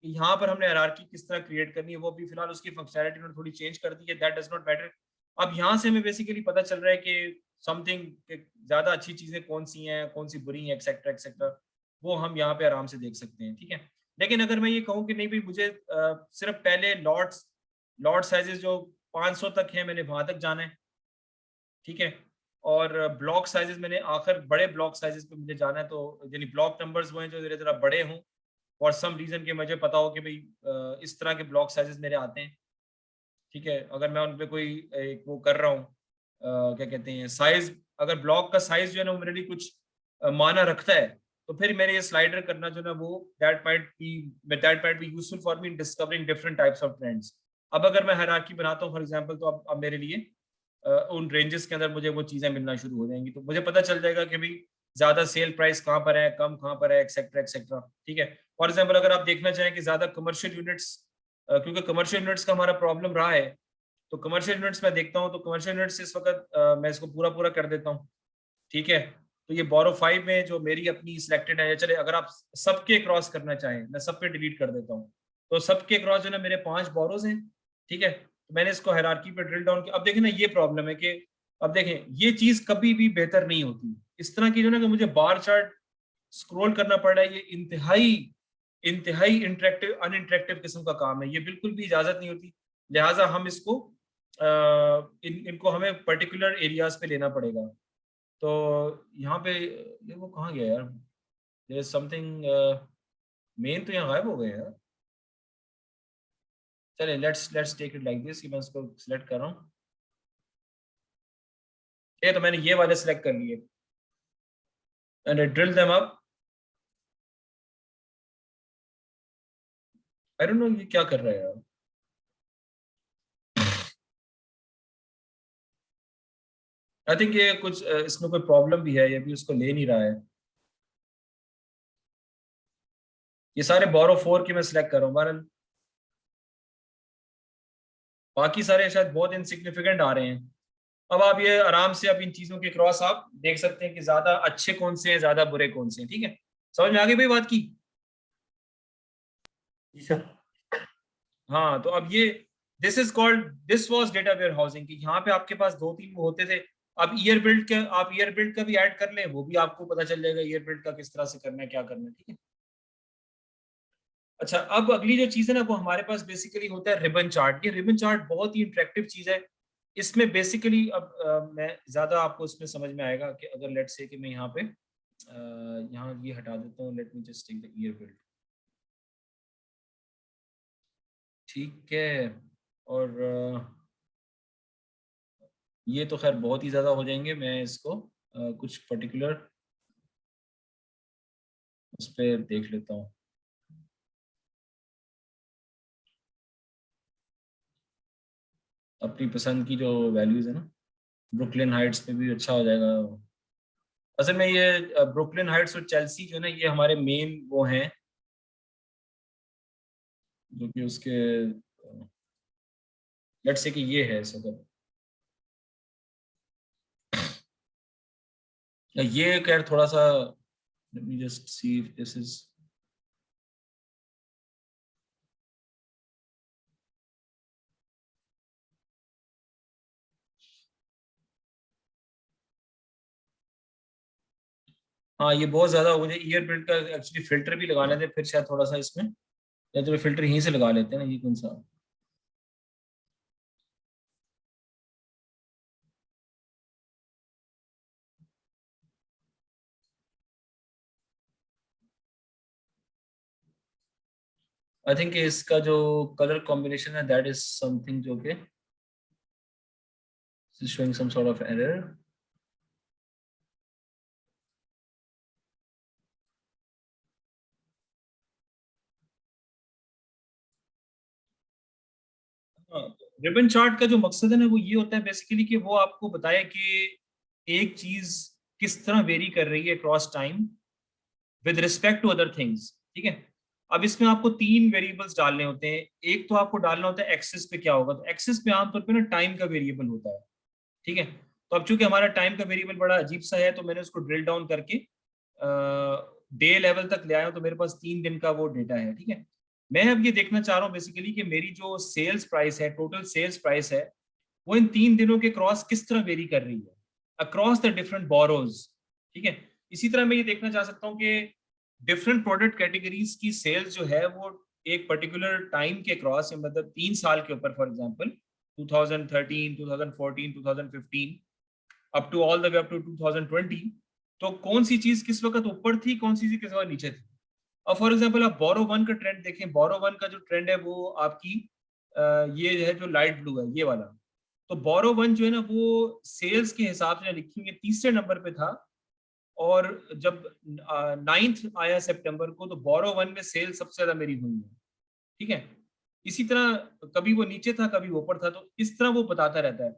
यहाँ पर हमने हायरार्की किस तरह क्रिएट करनी है। वो भी फिलहाल उसकी फंक्शनैलिटी उन्होंने थोड़ी चेंज कर दी है, दैट डज नॉट मैटर। अब यहाँ से हमें बेसिकली पता चल रहा है कि समथिंग ज्यादा अच्छी चीजें कौन सी हैं, कौन सी बुरी हैं, एक्सेट्रा एक्सेट्रा, वो हम यहाँ पे आराम से देख सकते हैं, ठीक है। लेकिन अगर मैं ये कहूँ कि नहीं भाई मुझे सिर्फ पहले लॉट साइजेस जो 500 तक है मैंने वहां तक जाना है, ठीक है। और ब्लॉक साइजेस मैंने आखिर बड़े ब्लॉक साइजेस पे मुझे जाना है, तो यानी ब्लॉक नंबर्स वो हैं जो जरा बड़े हों और सम रीजन के मुझे पता हो कि भाई इस तरह के ब्लॉक साइजेस मेरे आते हैं, ठीक है। अगर मैं उन पे कोई एक वो कर रहा हूँ क्या कहते हैं साइज, अगर ब्लॉक का साइज जो है ना वो मेरे लिए कुछ माना रखता है, तो फिर मेरे ये स्लाइडर करना जो ना वो that might be useful for me in discovering different types of trends. अब अगर मैं हायरार्की बनाता हूँ फॉर एग्जांपल, तो अब मेरे लिए उन रेंजेस के अंदर मुझे वो चीजें मिलना शुरू हो जाएंगी, तो मुझे पता चल जाएगा कि भाई ज्यादा सेल प्राइस कहाँ पर है, कम कहाँ पर है, एक्सेट्रा एक्सेट्रा। ठीक है, फॉर एग्जांपल अगर आप देखना चाहें कि ज्यादा कमर्शियल यूनिट्स, क्योंकि कमर्शियल यूनिट्स का हमारा प्रॉब्लम रहा है, तो कमर्शियल यूनिट्स मैं देखता हूँ, तो कमर्शियल यूनिट्स इस वक्त मैं इसको पूरा पूरा कर देता हूँ। ठीक है, तो ये बोरो 5 में जो मेरी अपनी सिलेक्टेड है, चले अगर आप सबके क्रॉस करना चाहें, मैं सब पे डिलीट कर देता हूँ, तो सबके क्रॉस जो ना मेरे 5 बोरोज हैं। ठीक है, तो मैंने इसको हायरार्की पे ड्रिल डाउन किया। अब देखें ना, ये प्रॉब्लम है कि अब देखें ये चीज कभी भी बेहतर नहीं होती इस तरह की जो ना कि मुझे बार चार्ट स्क्रॉल करना पड़ रहा है, ये इंतहाई इंटरेक्टिव अनइंटरेक्टिव किस्म का काम है, ये बिल्कुल भी इजाजत नहीं होती। लिहाजा हम इसको इनको हमें पर्टिकुलर एरियाज पे लेना पड़ेगा। तो यहाँ पे ये वो कहाँ गया यार, देयर इज समथिंग मेन तो यहाँ गायब हो गया यार। चलिए let's take it like this कि मैं इसको सिलेक्ट कर रहा हूँ। ठीक है, तो मैंने ये वाले सिलेक्ट कर लिए and I drill them up. I don't know ये क्या कर रहा है यार। आई थिंक ये कुछ इसमें कोई प्रॉब्लम भी है, ये भी उसको ले नहीं रहा है। ये सारे बोरो 4 के मैं सिलेक्ट कर रहा हूँ, बहरहाल बाकी सारे शायद बहुत इनसिग्निफिकेंट आ रहे हैं। अब आप ये आराम से अब इन चीजों के क्रॉस आप देख सकते हैं कि ज्यादा अच्छे कौन से हैं, ज्यादा बुरे कौन से हैं। ठीक है, समझ में आ गई भाई बात की? जी सर। हाँ, तो अब ये दिस वाज डेटा वेयर हाउसिंग, कि यहाँ पे आपके पास 2-3 वो होते थे। अब आप ईयर बिल्ड का भी ऐड कर लें, वो भी आपको पता चल जाएगा ईयर बिल्ड का किस तरह से करना है, क्या करना है। ठीक है, अच्छा, अब अगली जो चीज है ना, वो हमारे पास बेसिकली होता है रिबन चार्ट। ये रिबन चार्ट बहुत ही इंटरेक्टिव चीज है। इसमें बेसिकली अब मैं ज्यादा आपको इसमें समझ में आएगा कि अगर लेट से कि मैं यहाँ पे यहाँ ये हटा देता हूँ, let me just take the year built. ठीक है, और ये तो खैर बहुत ही ज्यादा हो जाएंगे, मैं इसको कुछ पर्टिकुलर उस पर देख लेता हूँ। अपनी पसंद की जो वैल्यूज है ना, ब्रुकलिन हाइट्स पे भी अच्छा हो जाएगा। असल में ये ब्रुकलिन हाइट्स और चेल्सी जो है ना, ये हमारे मेन वो हैं जो कि उसके लेट्स से कि ये है सदर। ये खैर थोड़ा सा, late me just see if this is, हाँ ये बहुत ज्यादा, मुझे ईयर बिल्ड का एक्चुअली फिल्टर भी लगाने थे, फिर शायद थोड़ा सा इसमें, या तो फिल्टर यहीं से लगा लेते हैं ना, ये कौन सा। आई थिंक इसका जो कलर कॉम्बिनेशन है दैट इज समथिंग जो कि showing some sort of error. Ribbon chart का जो मकसद है ना, वो ये होता है बेसिकली कि वो आपको बताए कि एक चीज किस तरह वेरी कर रही है cross time with respect to other things. ठीक है, अब इसमें आपको 3 वेरिएबल्स डालने होते हैं। एक तो आपको डालना होता है एक्सिस पे क्या होगा, तो एक्सिस पे आमतौर पे ना टाइम का वेरिएबल होता है। ठीक है, तो अब चूंकि हमारा टाइम का वेरिएबल बड़ा अजीब सा है, तो मैंने उसको ड्रिल डाउन करके डे लेवल तक ले आया हूं, तो मेरे पास 3 दिन का वो डेटा है। ठीक है, मैं अब ये देखना चाह रहा हूँ बेसिकली कि मेरी जो सेल्स प्राइस है, टोटल सेल्स प्राइस है, वो इन 3 दिनों के क्रॉस किस तरह वेरी कर रही है अक्रॉस द डिफरेंट बोरोज। ठीक है, इसी तरह मैं ये देखना चाह सकता हूँ कि डिफरेंट प्रोडक्ट कैटेगरीज की सेल्स जो है वो एक पर्टिकुलर टाइम के क्रॉस, मतलब 3 साल के ऊपर, for example 2013, 2014, 2015 up to all the way up to 2020, तो कौन सी चीज किस वक्त ऊपर थी, कौन सी चीज किस वक्त नीचे थी। अब फॉर एग्जांपल आप बोरो 1 का ट्रेंड देखें, बोरो 1 का जो ट्रेंड है वो आपकी ये है जो लाइट ब्लू है, ये वाला। तो बोरो 1 जो है ना, वो सेल्स के हिसाब से लिखी हुई 3रे नंबर पे था और जब 9th आया सितंबर को तो बोरो 1 में सेल सबसे ज्यादा मेरी हुई है, ठीक है। इसी तरह कभी वो नीचे था कभी ऊपर था, तो इस तरह वो बताता रहता है।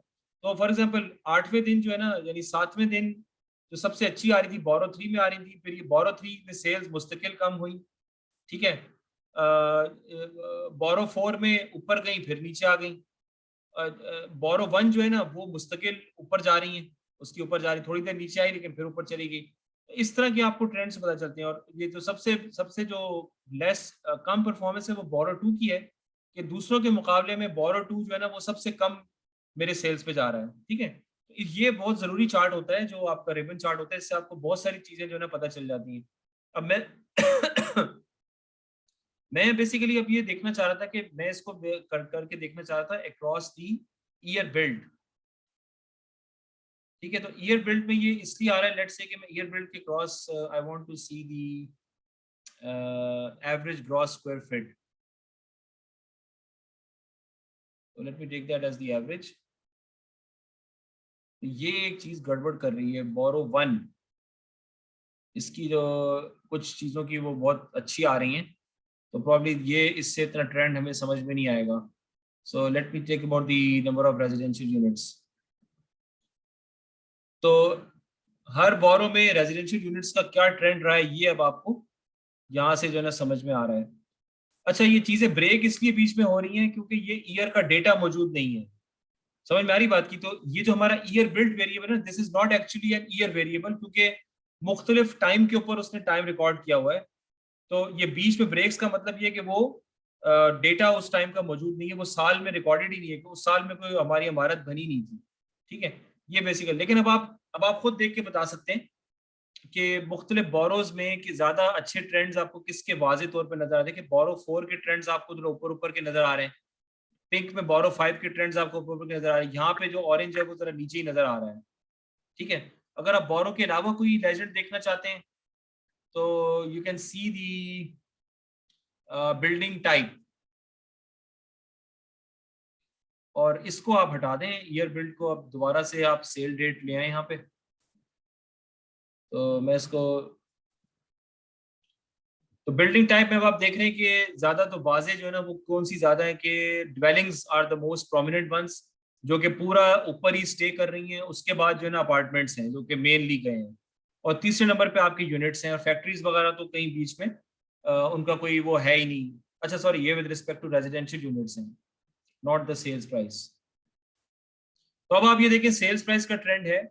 तो फॉर एग्जांपल 8वें दिन जो है ना, यानी 7वें दिन जो सबसे अच्छी आ रही थी बोरो 3 में आ रही थी, फिर ये बोरो 3 में सेल्स मुस्तकिल कम हुई, ठीक है। बोरो 4 में ऊपर गई फिर नीचे आ गई। बोरो 1 जो है ना वो मुस्तकिल ऊपर जा रही है, उसकी ऊपर जा रही, थोड़ी देर नीचे आई लेकिन फिर ऊपर चली गई। इस तरह के आपको ट्रेंड्स पता चलते हैं। और ये जो सबसे सबसे जो लेस कम परफॉर्मेंस है वो बोरो 2 की है, कि दूसरों के मुकाबले में बोरो 2 जो है ना वो सबसे कम मेरे सेल्स पे जा रहा है, ठीक है। तो ये बहुत जरूरी चार्ट होता है जो आपका रिबन चार्ट होता है, इससे आपको बहुत सारी चीजें जो है ना पता चल जाती हैं। अब मैं मैं बेसिकली अब ये देखना चाह रहा था कि मैं इसको करके देखना चाह रहा था अक्रॉस दी ईयर बिल्ड, ठीक है। तो ईयर बिल्ड में ये इसलिए आ रहा है, लेट्स से कि मैं ईयर बिल्ड के cross I want to see the average gross square feet, तो let me take that as the average. ये एक चीज गड़बड़ कर रही है बोरो 1, इसकी जो कुछ चीजों की वो बहुत अच्छी आ रही हैं, तो प्रॉब्ली ये इससे इतना ट्रेंड हमें समझ में नहीं आएगा। So let me take about the number of residential units. तो हर बोरो में रेजिडेंशियल यूनिट्स का क्या ट्रेंड रहा है, ये अब आपको यहाँ से जो है ना समझ में आ रहा है। अच्छा, ये चीजें ब्रेक इसलिए बीच में हो रही हैं क्योंकि ये ईयर का डेटा मौजूद नहीं है, समझ में आ रही बात की। तो ये जो हमारा ईयर बिल्ड वेरिएबल है, this is not actually an year variable, क्योंकि मुख्तलिफ टाइम के ऊपर उसने टाइम रिकॉर्ड किया हुआ है। तो ये बीच में ब्रेक्स का मतलब ये है कि वो डेटा उस टाइम का मौजूद नहीं है, वो साल में रिकॉर्डेड ही नहीं है कि उस साल में कोई हमारी इमारत बनी नहीं थी, ठीक है। ये बेसिकल, लेकिन अब आप खुद देख के बता सकते हैं कि मुख्तलिफ बोरोज में कि ज्यादा अच्छे ट्रेंड्स आपको किसके वाजे तौर पर नजर आ रहे हैं। कि बोरो 4 के ट्रेंड्स आपको ऊपर ऊपर के नजर आ रहे हैं, पिंक में बोरो 5 के ट्रेंड्स आपको ऊपर ऊपर के नजर आ रहे हैं, यहाँ पे जो ऑरेंज है वो जरा नीचे ही नजर आ रहा है, ठीक है। अगर आप बोरो के अलावा कोई लेजेंड देखना चाहते हैं तो you can C the building type, और इसको आप हटा दें ईयर बिल्ड को, अब दोबारा से आप सेल डेट ले आए यहाँ पे। तो मैं इसको, तो बिल्डिंग टाइप में अब आप देख रहे हैं कि ज्यादा तो वाजे जो है ना वो कौन सी ज्यादा है कि dwellings are the most prominent ones, जो कि पूरा ऊपर ही स्टे कर रही हैं। उसके बाद जो है ना अपार्टमेंट्स हैं जो कि मेनली गए हैं, और तीसरे नंबर पे आपके यूनिट्स हैं, और फैक्ट्रीज वगैरह तो कहीं बीच में उनका कोई वो है ही नहीं। अच्छा सॉरी, ये with respect to residential units हैं, नॉट द सेल्स प्राइस। तो अब आप ये देखें सेल्स प्राइस का ट्रेंड है,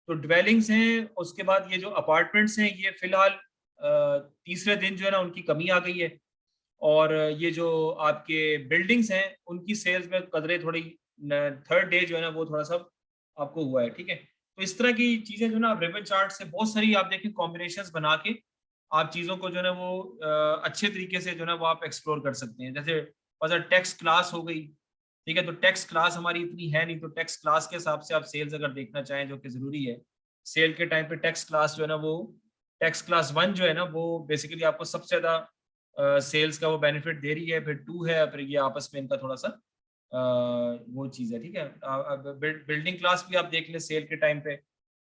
तो ड्वेलिंग्स हैं, उसके बाद ये जो अपार्टमेंट्स हैं ये फिलहाल तीसरे दिन जो है ना उनकी कमी आ गई है, और ये जो आपके बिल्डिंग्स हैं उनकी सेल्स में कदरे थोड़ी, थर्ड डे जो है ना वो थोड़ा सा आपको हुआ है, ठीक है। तो इस तरह की चीजें जो है ना आप रिबन चार्ट से बहुत सारी आप देखें कॉम्बिनेशंस बना के आप चीजों को जो है ना वो अच्छे तरीके से जो है ना वो आप एक्सप्लोर कर सकते हैं। जैसे टेक्स्ट क्लास हो गई, ठीक है। तो टेक्स्ट क्लास हमारी इतनी है नहीं, तो टेक्स्ट क्लास के हिसाब से आप सेल्स अगर देखना चाहें जो कि जरूरी है सेल के टाइम पे, टेक्स्ट क्लास जो है ना वो टेक्स्ट क्लास 1 जो है ना वो बेसिकली आपको सबसे ज्यादा सेल्स का वो बेनिफिट दे रही है, फिर 2 है, फिर ये आपस में इनका थोड़ा सा वो चीज है, ठीक है। बिल्डिंग क्लास भी आप देख लें सेल के टाइम पे।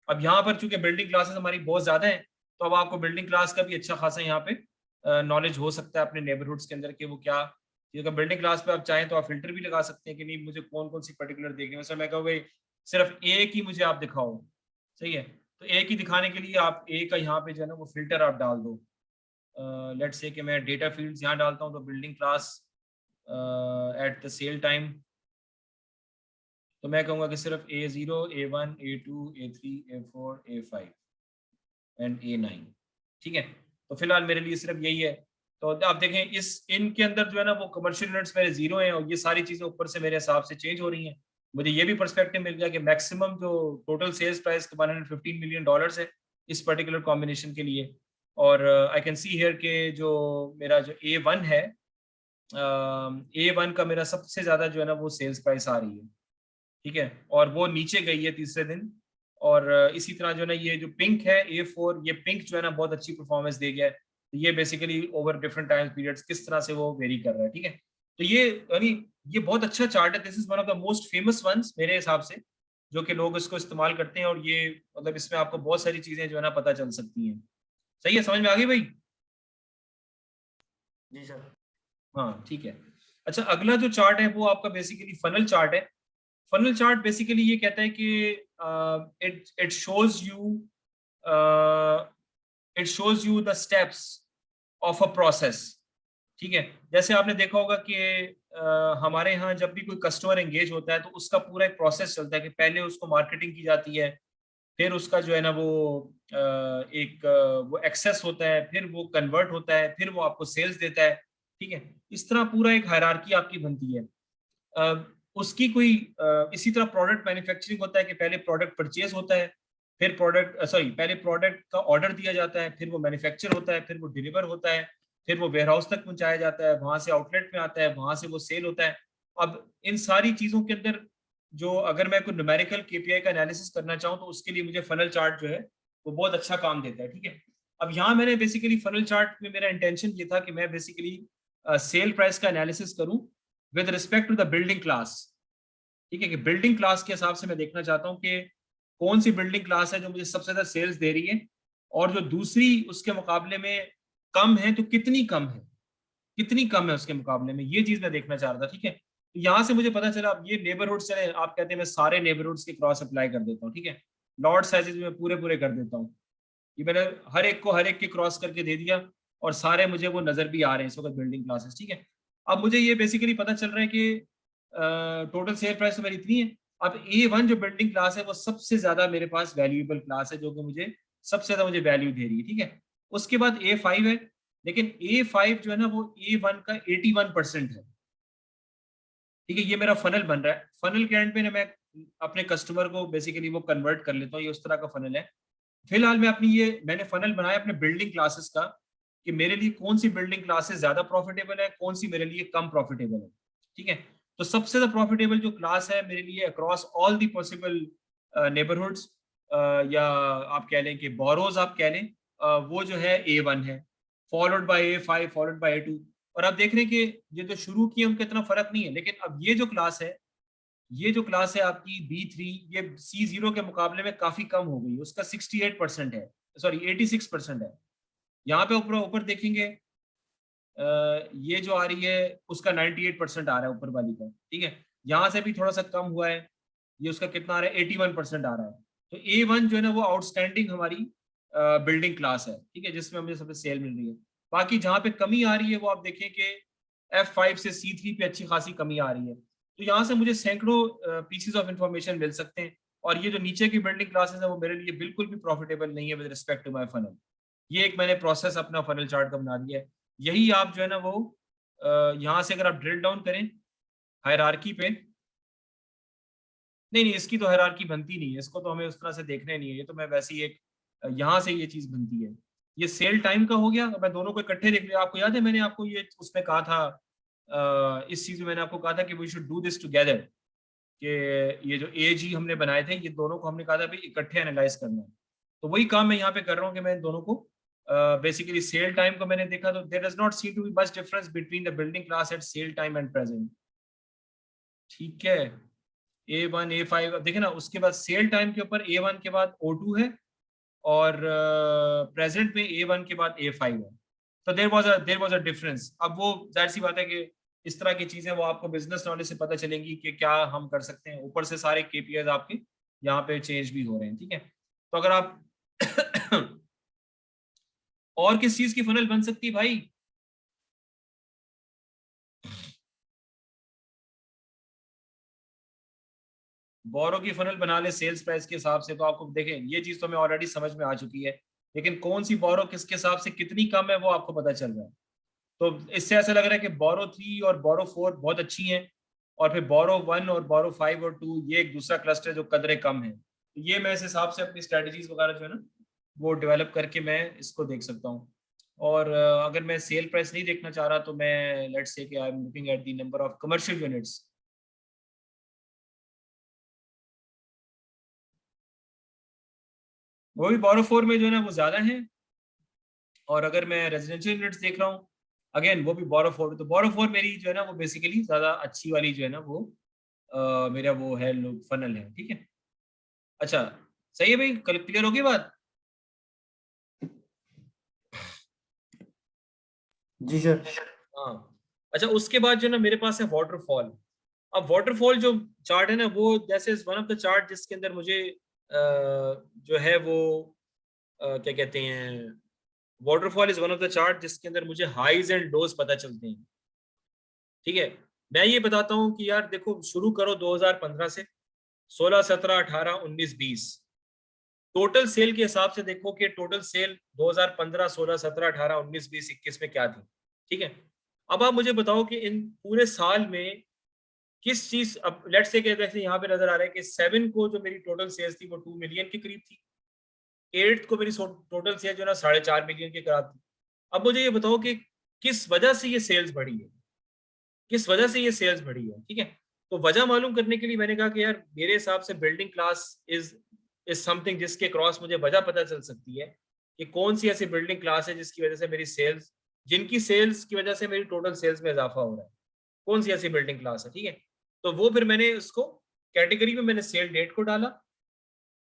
अब यहाँ पर चूंकि बिल्डिंग क्लासेस हमारी बहुत ज्यादा है, तो अब आपको बिल्डिंग क्लास का भी अच्छा खासा यहाँ पे नॉलेज हो सकता है अपने नेबरहुड्स के अंदर कि वो क्या, अगर बिल्डिंग क्लास पे आप चाहें तो आप फिल्टर भी लगा सकते हैं कि नहीं मुझे कौन कौन सी पर्टिकुलर देखनी है। मैं कहूँ भाई सिर्फ एक ही मुझे आप दिखाओ, सही है। तो एक ही दिखाने के लिए आप एक का यहाँ पे जो है ना वो फिल्टर आप डाल दो। लेट्स से कि मैं डेटा फील्ड्स यहाँ डालता हूँ, तो building class at the sale time, तो मैं कहूँगा कि सिर्फ A0, A1, A2, A3, A4, A5 and A9, ठीक है। तो फिलहाल मेरे लिए सिर्फ यही है। तो आप देखें इस इनके अंदर जो है ना वो कमर्शियल यूनिट्स मेरे 0 हैं, और ये सारी चीजें ऊपर से मेरे हिसाब से चेंज हो रही हैं। मुझे ये भी पर्सपेक्टिव मिल गया कि मैक्सिमम जो टोटल सेल्स प्राइस $115 मिलियन है इस पर्टिकुलर कॉम्बिनेशन के लिए। और आई कैन सी हियर के जो मेरा जो A1 है, A1 का मेरा सबसे ज्यादा जो है ना वो सेल्स प्राइस आ रही है, ठीक है, और वो नीचे गई है तीसरे दिन। और इसी तरह जो है ना ये जो पिंक है A4, ये पिंक जो है ना बहुत अच्छी परफॉर्मेंस दे गया है। तो ये basically over different time periods किस तरह से वो वेरी कर रहा है, ठीक है। तो ये यानी ये बहुत अच्छा चार्ट है, this is one of the most famous ones मेरे हिसाब से, जो कि लोग इसको इस्तेमाल करते हैं, और ये मतलब इसमें आपको बहुत सारी चीजें जो है ना पता चल सकती हैं। सही है, समझ में आ गई भाई? जी सर। हाँ ठीक है। अच्छा, अगला जो चार्ट है वो आपका बेसिकली फनल चार्ट है। फनल चार्ट बेसिकली ये कहता है कि it shows you the steps of a process. ठीक है, जैसे आपने देखा होगा कि हमारे यहाँ जब भी कोई कस्टमर एंगेज होता है तो उसका पूरा एक प्रोसेस चलता है कि पहले उसको मार्केटिंग की जाती है, फिर उसका जो है ना वो वो एक्सेस होता है, फिर वो कन्वर्ट होता है, फिर वो आपको सेल्स देता है। ठीक है, इस तरह पूरा एक हायरार्की आपकी बनती है। उसकी कोई इसी तरह प्रोडक्ट मैन्युफैक्चरिंग होता है कि पहले प्रोडक्ट परचेज होता है, फिर पहले प्रोडक्ट का ऑर्डर दिया जाता है, फिर वो मैन्युफैक्चर होता है, फिर वो डिलीवर होता है, फिर वो वेयरहाउस तक पहुंचाया जाता है, वहां से आउटलेट में आता है, वहां से वो सेल होता है। अब इन सारी चीजों के अंदर जो अगर मैं कोई न्यूमेरिकल केपीआई का एनालिसिस करना चाहूँ तो उसके लिए मुझे फनल चार्ट जो है वो बहुत अच्छा काम देता है। ठीक है, अब यहाँ मैंने बेसिकली फनल चार्ट में मेरा इंटेंशन ये था कि मैं बेसिकली सेल प्राइस का एनालिसिस करूँ with respect to the building class. ठीक है, कि बिल्डिंग क्लास के हिसाब से मैं देखना चाहता हूँ कि कौन सी बिल्डिंग क्लास है जो मुझे सबसे ज्यादा सेल्स दे रही है, और जो दूसरी उसके मुकाबले में कम है तो कितनी कम है, कितनी कम है उसके मुकाबले में, ये चीज मैं देखना चाह रहा था। ठीक है, तो यहाँ से मुझे पता चला अब ये नेबरहुड चले, आप कहते हैं मैं सारे नेबरहुड्स के क्रॉस अप्लाई कर देता हूँ। ठीक है, लॉट साइजेस में पूरे पूरे कर देता हूँ, ये मैंने हर एक को हर एक के क्रॉस करके दे दिया, और सारे मुझे वो नजर भी आ रहे हैं इस वक्त बिल्डिंग क्लासेस। ठीक है, अब मुझे ये बेसिकली पता चल रहा है कि टोटल सेल प्राइस तो मेरी इतनी है। अब A1 जो बिल्डिंग क्लास है वो सबसे ज्यादा मेरे पास वैल्यूएबल क्लास है, जो कि मुझे सबसे ज्यादा मुझे वैल्यू दे रही है। ठीक है, उसके बाद A5 है, लेकिन A5 जो है ना वो A1 का 81% है। ठीक है, ये मेरा फनल बन रहा है। फनल के एंड पे ना मैं अपने कस्टमर को बेसिकली वो कन्वर्ट कर लेता हूँ, ये उस तरह का फनल है। फिलहाल मैं मैंने फनल बनाया अपने बिल्डिंग क्लासेस का, कि मेरे लिए कौन सी बिल्डिंग क्लासेस ज्यादा प्रॉफिटेबल है, कौन सी मेरे लिए कम प्रॉफिटेबल है। ठीक है, तो सबसे ज्यादा प्रॉफिटेबल जो क्लास है मेरे लिए across all the possible neighbourhoods, या आप कह लें कि बोरोज आप कह लें, वो जो है A1 है, followed by A5, followed by A2। और आप देख रहे हैं कि ये जो शुरू किए उनका इतना फर्क नहीं है, लेकिन अब ये जो क्लास है, ये जो क्लास है आपकी B3, ये C0 के मुकाबले में काफी कम हो गई, उसका 68% है, सॉरी 86% है। यहाँ पे ऊपर ऊपर देखेंगे ये जो आ रही है उसका 98% आ रहा है ऊपर वाली का। ठीक है, यहाँ से भी थोड़ा सा कम हुआ है, ये उसका कितना आ रहा है, 81% आ रहा है। तो A1 जो है ना वो आउटस्टैंडिंग हमारी बिल्डिंग क्लास है। ठीक है, जिसमें मुझे सबसे सेल मिल रही है। बाकी जहाँ पे कमी आ रही है वो आप देखें कि F5 से C3 पे अच्छी खासी कमी आ रही है। तो यहाँ से मुझे सैकड़ों पीसेस ऑफ इंफॉर्मेशन मिल सकते हैं, और ये जो नीचे की बिल्डिंग क्लासेस है वो मेरे लिए बिल्कुल भी प्रॉफिटेबल नहीं है with respect to my funnel. ये एक मैंने प्रोसेस अपना फनल चार्ट का बना दिया है। यही आप जो है ना वो यहाँ से अगर आप ड्रिल डाउन करें हायरार्की पे, नहीं नहीं इसकी तो हायरार्की बनती नहीं है, इसको तो हमें उस तरह से देखना ही नहीं है, ये तो मैं वैसे ही एक यहाँ से ये चीज बनती है। ये सेल टाइम का हो गया, मैं दोनों को इकट्ठे देख लिया। आपको याद है मैंने आपको ये उसमें कहा था, इस चीज में मैंने आपको कहा था कि we should do this together, कि ये जो AG हमने बनाए थे ये दोनों को हमने कहा था भाई इकट्ठे एनालाइज करना है। तो वही काम मैं यहाँ पे कर रहा हूँ कि मैं इन दोनों को बेसिकली सेल टाइम को मैंने देखा तो there does not seem to be much difference between the building class at sale time and present. ठीक है, A1 A5 अब देखे ना, उसके बाद सेल टाइम के ऊपर A1 के बाद O2 है, और प्रेजेंट में A1 के बाद A5 है। तो देयर वाज अ डिफरेंस। अब वो जाहिर सी बात है कि इस तरह की चीजें वो आपको बिजनेस नॉलेज से पता चलेंगी कि क्या हम कर सकते हैं। ऊपर से सारे KPIs आपके यहाँ पे चेंज भी हो रहे हैं। ठीक है, तो अगर आप और किस चीज की फनल बन सकती है भाई? बोरो की फनल बना ले सेल्स प्राइस के हिसाब से, तो आपको देखें ये चीज तो हमें ऑलरेडी समझ में आ चुकी है, लेकिन कौन सी बोरो किसके हिसाब से कितनी कम है वो आपको पता चल रहा है। तो इससे ऐसा लग रहा है कि बोरो 3 और बोरो 4 बहुत अच्छी हैं, और फिर बोरो 1 और बोरो 5 और 2 ये एक दूसरा क्लस्टर जो कदरे कम है। तो ये मैं इस हिसाब से अपनी स्ट्रेटजीज वगैरह जो है ना वो डेवलप करके मैं इसको देख सकता हूँ। और अगर मैं सेल प्राइस नहीं देखना चाह रहा तो मैं लेट्स से कि I am looking at the number of commercial units. वो भी बोरो 4 में जो है ना वो ज्यादा है, और अगर मैं रेजिडेंशियल यूनिट्स देख रहा हूँ अगेन वो भी बोरो 4, तो बोरो 4 मेरी जो है ना वो बेसिकली ज्यादा अच्छी वाली जो है ना वो मेरा वो है फनल है। ठीक है, अच्छा सही है भाई, क्लियर होगी बात? जी सर। हाँ। अच्छा उसके बाद जो ना मेरे पास है वाटरफॉल। अब वाटरफॉल जो चार्ट है ना वो जैसे वन ऑफ द चार्ट जिसके अंदर मुझे जो है वो क्या कहते हैं, waterfall is one of the chart जिसके अंदर मुझे हाईज एंड लोज पता चलते हैं। ठीक है, मैं ये बताता हूँ कि यार देखो शुरू करो 2015 से, 16, 17, 18, 19, 20 टोटल सेल के हिसाब से देखो कि टोटल सेल 2015, 16, 17, 18, 19, 20, 21 में क्या थी। ठीक है, अब आप मुझे बताओ कि इन पूरे साल में किस चीज, अब लेट्स से जैसे यहाँ पे नजर आ रहा है कि 7 को जो मेरी टोटल सेल्स थी वो 2 मिलियन के करीब थी, 8 को मेरी टोटल सेल जो ना 4.5 मिलियन के करीब थी। अब मुझे ये बताओ कि किस वजह से ये सेल्स बढ़ी है, किस वजह से ये सेल्स बढ़ी है। ठीक है, तो वजह मालूम करने के लिए मैंने कहा कि यार मेरे हिसाब से बिल्डिंग क्लास इज समथिंग जिसके क्रॉस मुझे वजह पता चल सकती है कि कौन सी ऐसी बिल्डिंग क्लास है जिसकी वजह से मेरी सेल्स, जिनकी सेल्स की वजह से मेरी टोटल सेल्स में इजाफा हो रहा है, कौन सी ऐसी बिल्डिंग क्लास है। ठीक है, तो वो फिर मैंने उसको कैटेगरी में मैंने सेल डेट को डाला।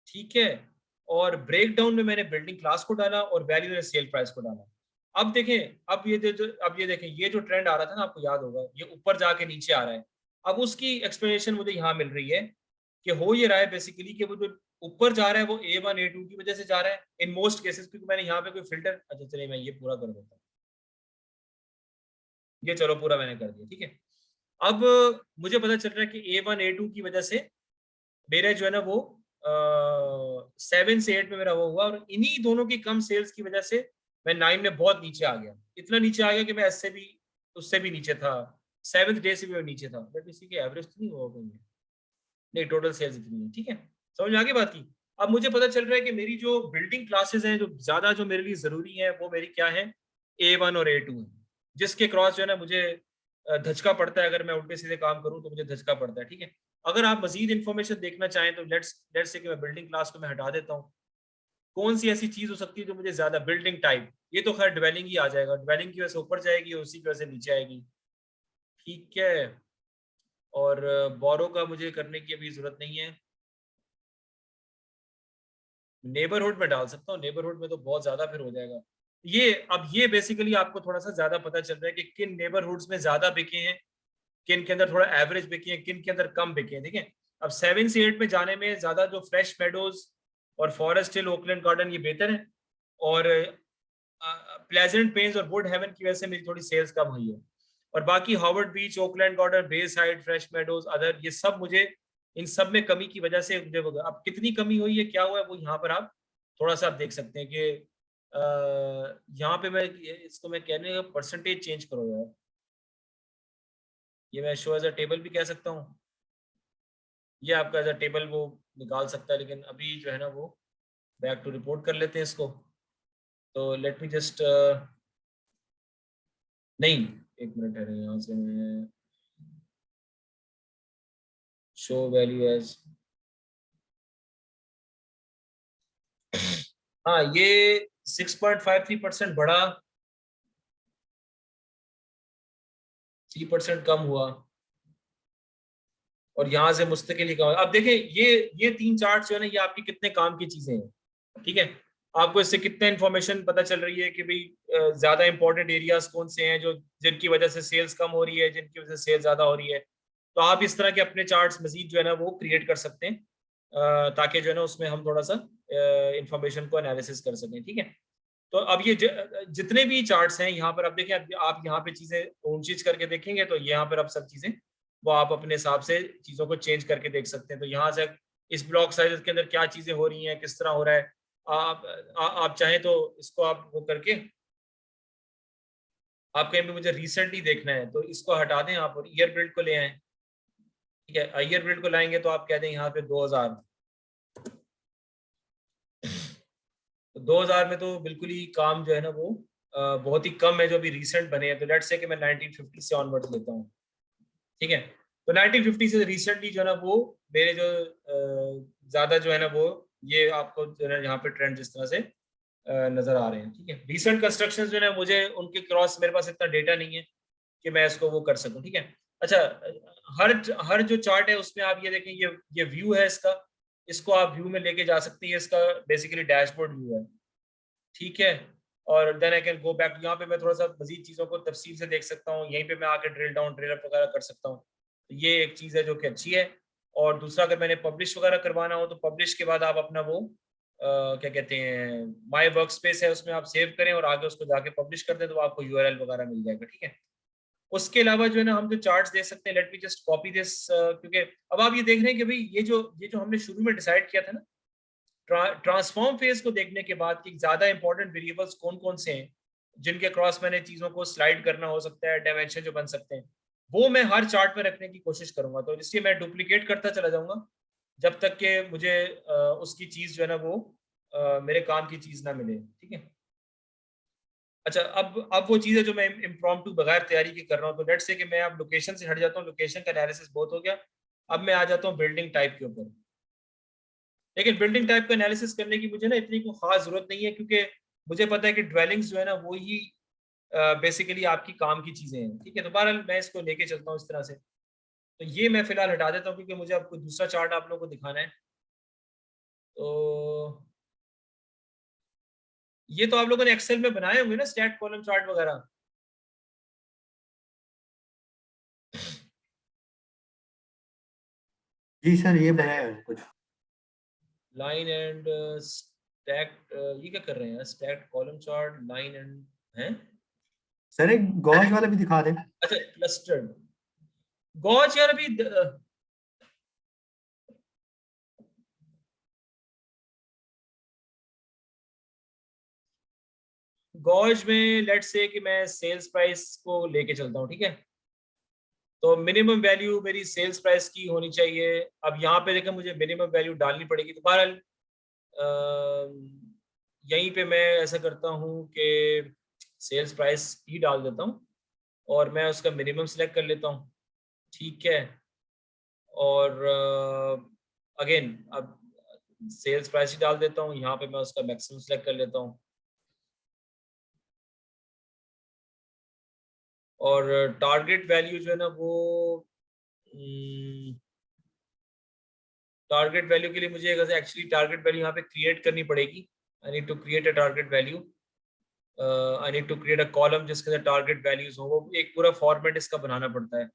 ठीक है, और ब्रेक डाउन में मैंने बिल्डिंग क्लास को डाला और वैल्यू में सेल प्राइस को डाला। अब देखें, अब ये देखें, ये जो ट्रेंड आ रहा था ना आपको याद होगा, ये ऊपर जाके नीचे आ रहा है। अब उसकी एक्सप्लेनेशन मुझे यहाँ मिल रही है कि हो ये रहा है बेसिकली कि वो जो ऊपर जा रहा है वो A1 A2 की वजह से जा रहा है इन मोस्ट केसेस, क्योंकि मैंने यहाँ पे कोई फिल्टर, अच्छा चलिए मैं ये पूरा कर देता हूँ, ये चलो पूरा मैंने कर दिया। ठीक है, अब मुझे पता चल रहा है कि A1 A2 की वजह से मेरा जो है ना वो 7 से 8 में मेरा वो हुआ, और इन्हीं दोनों की कम सेल्स की वजह से मैं 9 में बहुत नीचे आ गया, इतना नीचे आ गया कि मैं इससे भी उससे भी नीचे था, 7th डे से भी नीचे था। बट इसी के एवरेज तो नहीं हुआ कोई, नहीं टोटल सेल्स इतनी है। ठीक है, समझ में आ गई बात की। अब मुझे पता चल रहा है कि मेरी जो बिल्डिंग क्लासेस हैं जो ज्यादा जो मेरे लिए जरूरी है वो मेरी क्या है, A1 और A2 है, जिसके क्रॉस जो है ना मुझे धचका पड़ता है, अगर मैं उल्टे सीधे काम करूं तो मुझे धचका पड़ता है। ठीक है, अगर आप मजीद इन्फॉर्मेशन देखना चाहें तो लेट्स लेट्स से कि मैं बिल्डिंग क्लास को मैं हटा देता हूँ, कौन सी ऐसी चीज हो सकती है जो मुझे ज्यादा, बिल्डिंग टाइप, ये तो खैर ड्वेलिंग ही आ जाएगा, ड्वेलिंग की वजह से ऊपर जाएगी और उसी की वजह से नीचे आएगी। ठीक है, और बोरो का मुझे करने की अभी जरूरत नहीं है, नेबरहुड में डाल सकता हूँ, नेबरहुड में तो बहुत ज्यादा फिर हो जाएगा ये। अब ये बेसिकली आपको थोड़ा सा ज्यादा पता चल रहा है कि किन नेबरहुड्स में ज्यादा बिके हैं, किन के अंदर थोड़ा एवरेज बिके हैं, किन के अंदर कम बिके हैं। ठीक है, अब 7 से 8 में जाने में ज्यादा जो फ्रेश मेडोज और फॉरेस्ट हिल ओकलैंड गार्डन ये बेहतर है, और प्लेजेंट पेन्स और वुड हेवन की वजह से मेरी थोड़ी सेल्स कम हुई है, और बाकी हार्वर्ड बीच, ओकलैंड गार्डन, बे साइड, फ्रेश मेडोज, अदर, ये सब मुझे इन सब में कमी की वजह से मुझे अब कितनी कमी हुई है, क्या हुआ है, वो यहाँ पर आप थोड़ा सा आप देख सकते हैं कि यहाँ पे मैं इसको मैं कहने का परसेंटेज चेंज करो यार, ये मैं शो एज अ टेबल भी कह सकता हूँ, ये आपका एज अ टेबल वो निकाल सकता है, लेकिन अभी जो है ना वो बैक टू रिपोर्ट कर लेते हैं इसको। तो लेट मी जस्ट, नहीं एक मिनट है, यहाँ से मैं शो वैल्यू एज, हाँ ये 6.53% बढ़ा, 3% कम हुआ, और यहाँ से मुस्तकिल ही कम। अब देखें ये 3 चार्ट जो है ना ये आपकी कितने काम की चीजें हैं। ठीक है, आपको इससे कितना इन्फॉर्मेशन पता चल रही है कि भाई ज्यादा इंपॉर्टेंट एरियाज कौन से हैं जो जिनकी वजह से सेल्स कम हो रही है, जिनकी वजह से सेल्स ज्यादा हो रही है। तो आप इस तरह के अपने चार्ट्स मजीद जो है ना वो क्रिएट कर सकते हैं, ताकि जो है ना उसमें हम थोड़ा सा इंफॉर्मेशन को एनालिसिस कर सकें। ठीक है, तो अब ये जितने भी चार्ट्स हैं यहाँ पर आप देखें, आप यहाँ पे चीजें ऊंच चीज करके देखेंगे तो यहाँ पर अब सब चीजें वो आप अपने हिसाब से चीजों को चेंज करके देख सकते हैं। तो यहाँ से इस ब्लॉक साइज के अंदर क्या चीजें हो रही हैं, किस तरह हो रहा है, आप चाहें तो इसको आप वो करके, आप कहीं भी मुझे रिसेंटली देखना है तो इसको हटा दें आप और ईयर बिल्ड को ले आए। ठीक है, ईयर बिल्ड को लाएंगे तो आप कह दें यहाँ पे 2000, तो 2000 में तो बिल्कुल ही काम जो है ना वो बहुत ही कम है जो अभी रिसेंट बने हैं। तो लेट्स से कि मैं 1950 से ऑनवर्ड्स लेता हूँ। ठीक है, तो 1950 से रिसेंटली जो है ना वो मेरे जो ज्यादा जो है ना वो ये आपको जो है यहाँ पे ट्रेंड जिस तरह से नजर आ रहे हैं। ठीक है, रिसेंट कंस्ट्रक्शन जो है मुझे उनके क्रॉस मेरे पास इतना डेटा नहीं है कि मैं इसको वो कर सकूं। ठीक है, अच्छा हर हर जो चार्ट है उसमें आप ये देखें, ये व्यू है इसका, इसको आप व्यू में लेके जा सकते हैं, इसका बेसिकली डैशबोर्ड व्यू है, ठीक है। और then I can go back, यहाँ पे मैं थोड़ा सा मजीद चीज़ों को तफसील से देख सकता हूँ, यहीं पे मैं आके ड्रिल डाउन ड्रिल अप वगैरह कर सकता हूँ। तो ये एक चीज़ है जो कि अच्छी है। और दूसरा, अगर मैंने पब्लिश वगैरह करवाना हो तो पब्लिश के बाद आप अपना वो क्या कहते हैं, माई वर्क स्पेस है, उसमें आप सेव करें और आगे उसको जाके पब्लिश कर दें तो आपको URL वगैरह मिल जाएगा, ठीक है। उसके अलावा जो है ना, हम जो चार्ट्स दे सकते हैं, late me just copy this, क्योंकि अब आप ये देख रहे हैं कि भाई ये जो हमने शुरू में डिसाइड किया था ना, ट्रांसफॉर्म फेज को देखने के बाद कि ज्यादा इंपॉर्टेंट वेरिएबल्स कौन कौन से हैं जिनके क्रॉस मैंने चीजों को स्लाइड करना हो सकता है, डायमेंशन जो बन सकते हैं, वो मैं हर चार्ट में रखने की कोशिश करूंगा। तो इसलिए मैं डुप्लीकेट करता चला जाऊंगा जब तक कि मुझे उसकी चीज जो है ना वो मेरे काम की चीज ना मिले, ठीक है। अच्छा, अब वो चीज़ है जो मैं इम्प्रॉम्प्टू बगैर तैयारी के कर रहा हूँ। तो लेट्स से कि मैं अब लोकेशन से हट जाता हूँ, लोकेशन का एनालिसिस बहुत हो गया, अब मैं आ जाता हूँ बिल्डिंग टाइप के ऊपर। लेकिन बिल्डिंग टाइप का एनालिसिस करने की मुझे ना इतनी कोई खास जरूरत नहीं है, क्योंकि मुझे पता है कि ड्वेलिंग्स जो है ना वो ही बेसिकली आपकी काम की चीज़ें हैं, ठीक है। तो बहरहाल मैं इसको लेके चलता हूँ इस तरह से। तो ये मैं फिलहाल हटा देता हूँ क्योंकि मुझे अब कोई दूसरा चार्ट आप लोगों को दिखाना है। तो ये तो आप लोगों ने एक्सेल में बनाए होंगे ना, स्टैट कॉलम चार्ट वगैरह। जी सर, ये बनाया है कुछ। लाइन एंड स्टैक, ये क्या कर रहे हैं, stack column chart, line and हैं। सर एक गॉश वाला भी दिखा दें। अच्छा, क्लस्टर्ड गॉज यार, अभी गॉज में लेट्स से कि मैं सेल्स प्राइस को लेके चलता हूँ, ठीक है। तो मिनिमम वैल्यू मेरी सेल्स प्राइस की होनी चाहिए। अब यहाँ पे देखिए मुझे मिनिमम वैल्यू डालनी पड़ेगी, तो बहरहाल यहीं पे मैं ऐसा करता हूँ कि सेल्स प्राइस ही डाल देता हूँ और मैं उसका मिनिमम सेलेक्ट कर लेता हूँ, ठीक है। और अगेन अब सेल्स प्राइस ही डाल देता हूँ, यहाँ पे मैं उसका मैक्सिमम सेलेक्ट कर लेता हूँ। और टारगेट वैल्यू जो है ना वो, टारगेट वैल्यू के लिए मुझे एक्चुअली टारगेट वैल्यू यहाँ पे क्रिएट करनी पड़ेगी। I need to create a target value, I need to create a column जिसके अंदर टारगेट वैल्यूज हो, वो एक पूरा फॉर्मेट इसका बनाना पड़ता है।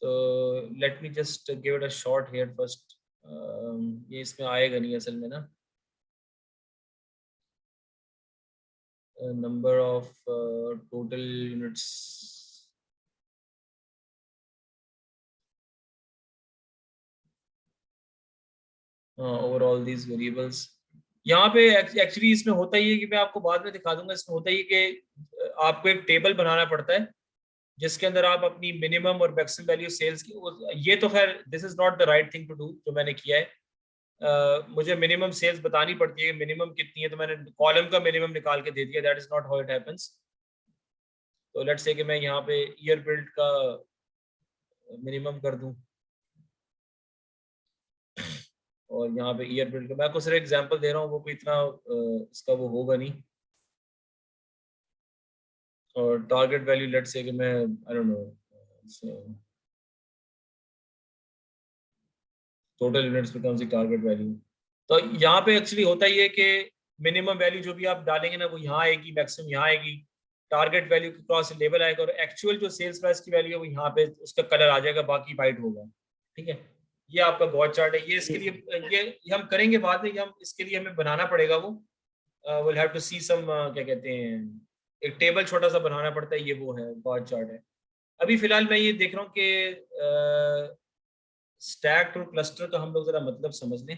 तो let me just give it a shot here first. ये इसमें आएगा नहीं असल में ना, number of total units, overall these variables. यहाँ पे एक्चुअली इसमें होता ही है कि मैं आपको बाद में दिखा दूंगा, इसमें होता ही है कि आपको एक टेबल बनाना पड़ता है जिसके अंदर आप अपनी मिनिमम और मैक्सिमम वैल्यू सेल्स की, ये तो खैर this is not the right thing to do जो मैंने किया है। मुझे मिनिमम सेल्स बतानी पड़ती है, मिनिमम कितनी है, तो मैंने कॉलम का मिनिमम निकाल के दे दिया। That is not how it happens. तो लेट्स से कि मैं यहाँ पे ईयर बिल्ड का मिनिमम कर दूं और यहाँ पे ईयर बिल्ड का, मैं आपको सिर्फ एग्जांपल दे रहा हूँ, वो कोई इतना इसका वो होगा नहीं। और टारगेट वैल्यू लेट्स से कि मैं I don't know, total units becomes the target value. तो यहाँ पे एक्चुअली होता ही है कि मिनिमम वैल्यू जो भी आप डालेंगे ना वो यहाँ आएगी, मैक्सिमम यहाँ आएगी, टारगेट वैल्यू के क्रॉस लेवल आएगा और एक्चुअल जो सेल्स प्राइस की वैल्यू है वो यहाँ पे उसका कलर आ जाएगा, बाकी वाइट होगा, ठीक है। ये आपका गॉड चार्ट है। ये इसके लिए ये हम करेंगे बाद में, हम इसके लिए हमें बनाना पड़ेगा वो, विल हैव टू सी सम क्या कहते हैं, एक टेबल छोटा सा बनाना पड़ता है, ये वो है गॉड चार्ट है। अभी फिलहाल मैं ये देख रहा हूँ कि स्टैक और क्लस्टर का हम लोग जरा मतलब समझ लें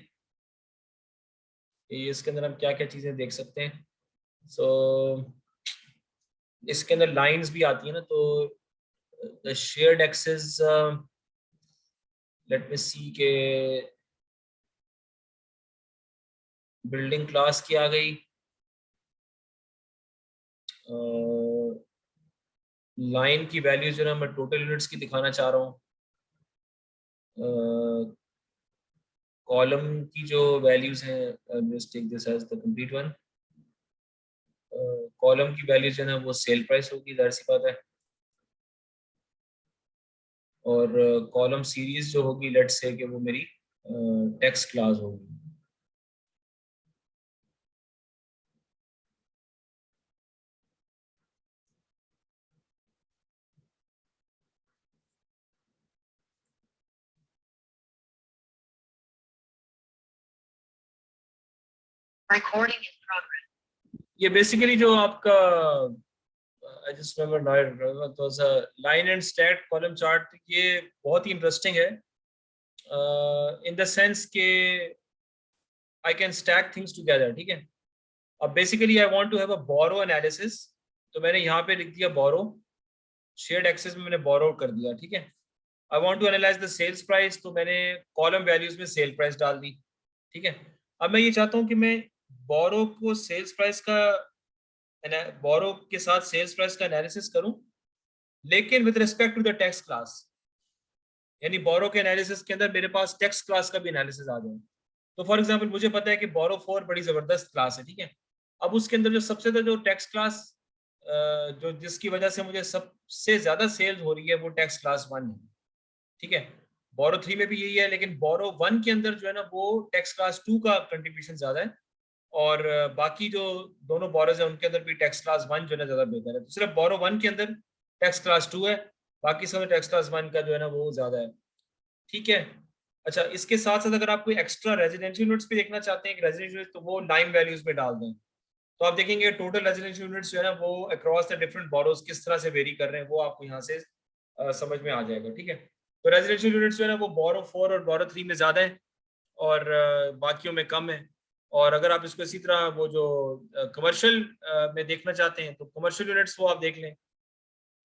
कि इसके अंदर हम क्या क्या चीजें देख सकते हैं। सो इसके अंदर लाइंस भी आती है ना, तो the shared access, let me see के बिल्डिंग क्लास की आ गई, लाइन की वैल्यू जो है मैं टोटल यूनिट्स की दिखाना चाह रहा हूँ, कॉलम की जो वैल्यूज हैं, just take this as the complete one, column की वैल्यू जो है ना वो सेल प्राइस होगी, जाहिर सी बात है। और कॉलम सीरीज जो होगी लेट्स से कि वो मेरी टेक्स्ट क्लास होगी। ये बेसिकली जो आपका आई जस्ट रिमेंबर तो line and stack column chart, ये बहुत ही इंटरेस्टिंग है इन द सेंस के I can stack things together, ठीक है। अब basically I want to have a borough analysis, तो मैंने यहाँ पे लिख दिया बोरो, शेयर्ड एक्सेस में मैंने बोरो कर दिया, ठीक है। I want to analyze the sales price, तो मैंने कॉलम वैल्यूज में सेल प्राइस डाल दी, ठीक है। अब मैं ये चाहता हूँ कि मैं बोरो को सेल्स प्राइस का बोरो के साथ सेल्स प्राइस का एनालिसिस करूं, लेकिन with respect to the text class, यानी बोरो के एनालिसिस के अंदर मेरे पास टेक्स्ट क्लास का भी एनालिसिस आ जाए। तो फॉर एग्जांपल मुझे पता है कि बोरो 4 बड़ी जबरदस्त क्लास है, ठीक है। अब उसके अंदर जो सबसे ज्यादा जो टेक्स्ट क्लास जो जिसकी वजह से मुझे सबसे ज्यादा सेल्स हो रही है वो टेक्स्ट क्लास 1 है, ठीक है। बोरो 3 में भी यही है, लेकिन बोरो 1 के अंदर जो है ना वो टेक्स्ट क्लास 2 का कंट्रीब्यूशन ज्यादा है, और बाकी जो दोनों बोरोज हैं उनके अंदर भी टेक्स्ट क्लास 1 जो है ना ज्यादा बेहतर है। तो सिर्फ बोरो 1 के अंदर टेक्स्ट क्लास 2 है, बाकी सब टेक्स्ट क्लास 1 का जो है ना वो ज्यादा है, ठीक है। अच्छा, इसके साथ साथ अगर आप कोई एक्स्ट्रा रेजिडेंशियल यूनिट्स भी देखना चाहते हैं, रेजिडेंशियल यूनिट, तो वो लाइन वैल्यूज में डाल दें, तो आप देखेंगे टोटल रेजिडेंशियल यूनिट्स जो है ना वो अक्रॉस द डिफरेंट बोरोज किस तरह से वेरी कर रहे हैं, वो आपको यहाँ से समझ में आ जाएगा, ठीक है। तो रेजिडेंशियल यूनिट्स जो है ना वो बोरो 4 और बोरो 3 में ज्यादा है, और बाकियों में कम है। और अगर आप इसको इसी तरह वो जो कमर्शियल में देखना चाहते हैं, तो कमर्शियल यूनिट्स वो आप देख लें,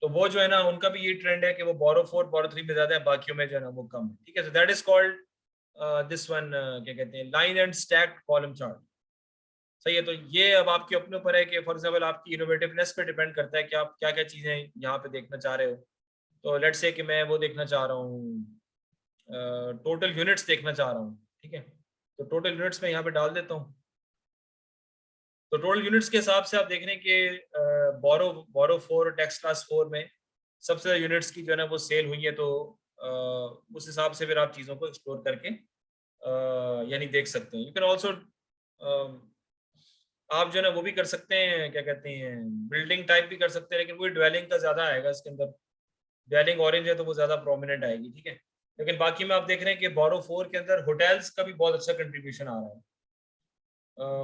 तो वो जो है ना उनका भी ये ट्रेंड है कि वो बोरो 4 बोरो 3 में ज्यादा है, बाकियों में जो है ना वो कम है, ठीक है। So that is called this one, क्या कहते हैं, line and stacked column chart. सही है। तो ये अब आपके अपने ऊपर है कि फॉर एग्जांपल आपकी इनोवेटिवनेस पे डिपेंड करता है कि आप क्या क्या चीजें यहाँ पे देखना चाह रहे हो। तो लेट्स से कि मैं वो देखना चाह रहा हूँ, टोटल यूनिट्स देखना चाह रहा हूँ, ठीक है। तो टोटल यूनिट्स में यहाँ पे डाल देता हूँ। तो टोटल यूनिट्स के हिसाब से आप देख रहे हैं कि बोरो बोरो 4 टेक्स्ट क्लास 4 में सबसे ज्यादा यूनिट्स की जो है ना वो सेल हुई है, तो उस हिसाब से फिर आप चीज़ों को एक्सप्लोर करके यानी देख सकते हैं। यू कैन ऑल्सो आप जो है ना वो भी कर सकते हैं, क्या कहते हैं, बिल्डिंग टाइप भी कर सकते हैं, लेकिन वो ड्वेलिंग का ज्यादा आएगा इसके अंदर। ड्वेलिंग ऑरेंज है तो वो ज्यादा प्रोमिनेंट आएगी, ठीक है। लेकिन बाकी में आप देख रहे हैं कि बोरो 4 के अंदर होटल्स का भी बहुत अच्छा कंट्रीब्यूशन आ रहा है।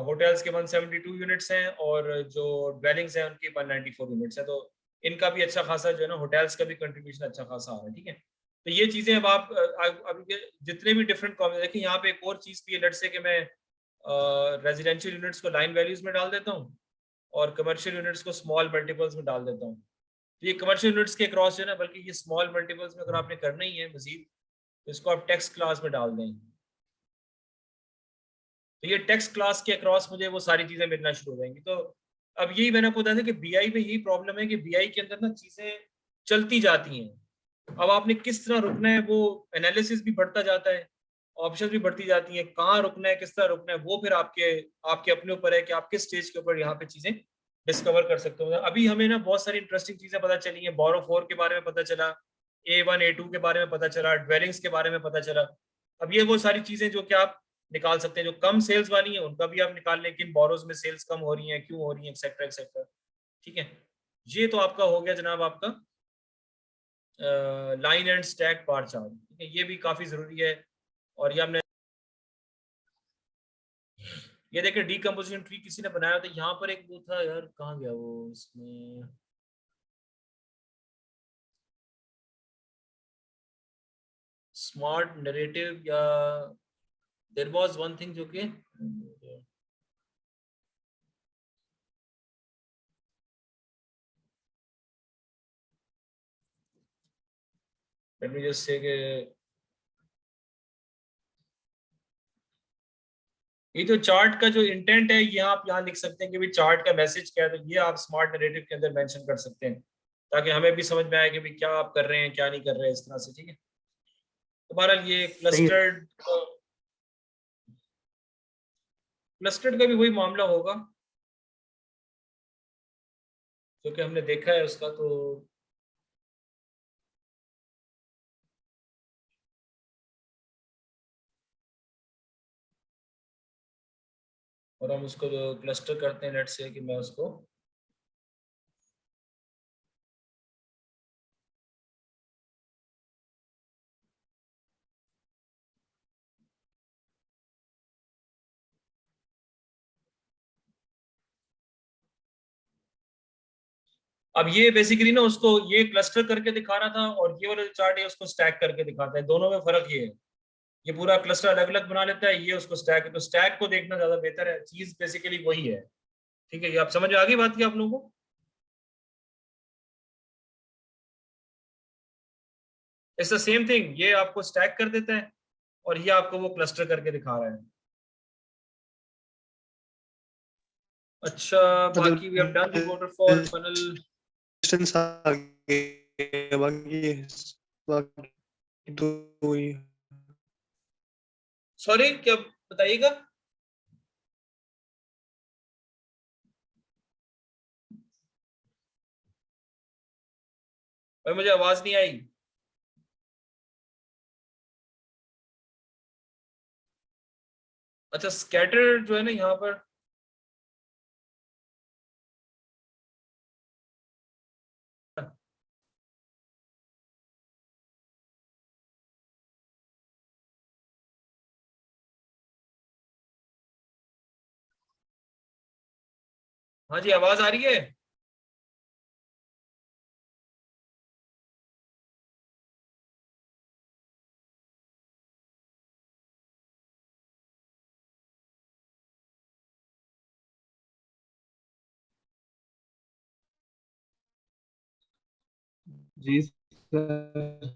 होटल्स के 172 यूनिट्स हैं, और जो ड्वेलिंग्स हैं उनकी 194 यूनिट्स हैं, तो इनका भी अच्छा खासा जो है ना होटल्स का भी कंट्रीब्यूशन अच्छा खासा आ रहा है, ठीक है। तो ये चीजें अब आप अब जितने भी डिफरेंट कॉमेंट देखिए, यहाँ पे एक और चीज भी है, लेट्स से कि मैं रेजिडेंशियल यूनिट्स को लाइन वैल्यूज में डाल देता हूँ और कमर्शियल यूनिट्स को स्मॉल मल्टीपल्स में डाल देता हूँ। तो ये कमर्शियल यूनिट्स के क्रॉस है ना, बल्कि ये स्मॉल मल्टीपल्स में अगर आपने करना ही है मजीद, तो इसको आप टेक्स्ट क्लास में डाल दें। तो ये टेक्स्ट क्लास के अक्रॉस मुझे वो सारी चीजें मिलना शुरू हो जाएंगी। तो अब यही मैंने आपको बताया था कि बीआई में यही प्रॉब्लम है कि बीआई के अंदर ना चीजें चलती जाती हैं। अब आपने किस तरह रुकना है, वो एनालिसिस भी बढ़ता जाता है, ऑप्शन भी बढ़ती जाती हैं, कहाँ रुकना है, किस तरह रुकना है, वो फिर आपके आपके अपने ऊपर है कि आप किस स्टेज के ऊपर यहाँ पे चीजें डिस्कवर कर सकते हो। अभी हमें ना बहुत सारी इंटरेस्टिंग चीजें पता चली हैं, बोरो 4 के बारे में पता चला, A1 A2 के बारे में पता चला, ड्वेलिंग्स के बारे में पता चला। अब ये वो सारी चीजें जो कि आप निकाल सकते हैं, जो कम सेल्स वाली है उनका भी आप निकाल लें, किन बोरोज में सेल्स कम हो रही हैं, क्यों हो रही हैं, एक्सेट्रा एक्सेट्रा, ठीक है। ये तो आपका हो गया जनाब आपका line and stack bar chart, ठीक है। ये भी काफी जरूरी है। और ये हमने ये देखिए डीकम्पोजिशन ट्री किसी ने बनाया था, यहाँ पर एक वो था यार, कहाँ गया वो, इसमें स्मार्ट नरेटिव या देयर वाज वन थिंग जो कि लेट मी जस्ट से ये जो चार्ट का जो इंटेंट है, ये आप यहाँ लिख सकते हैं कि भाई चार्ट का मैसेज क्या है, तो ये आप स्मार्ट नरेटिव के अंदर मेंशन कर सकते हैं, ताकि हमें भी समझ में आए कि भाई क्या आप कर रहे हैं, क्या नहीं कर रहे हैं, इस तरह से, ठीक है। तो बहरहाल ये क्लस्टर्ड का भी वही मामला होगा जो कि हमने देखा है उसका। तो और हम उसको जो क्लस्टर करते हैं, लेट्स से कि मैं उसको अब ये बेसिकली ना उसको ये क्लस्टर करके दिखा रहा था और ये वाला जो चार्ट है उसको स्टैक करके दिखाता है। दोनों में फर्क ये है, ये पूरा क्लस्टर अलग अलग बना लेता है, ये उसको स्टैक है। तो स्टैक को देखना ज्यादा बेहतर है, चीज बेसिकली वही है। ठीक है, ये आप समझ में आ गई बात की आप लोगों को? इट्स द सेम थिंग, ये आपको स्टैक कर देता है और ये आपको वो क्लस्टर करके दिखा रहा है। अच्छा, मतलब बाकी we have done the waterfall funnel. Distance आ गया, बाकी तो वही। सॉरी, क्या बताइएगा? भाई मुझे आवाज नहीं आई। अच्छा, स्कैटर जो है ना यहाँ पर, हाँ जी आवाज आ रही है? जी सर।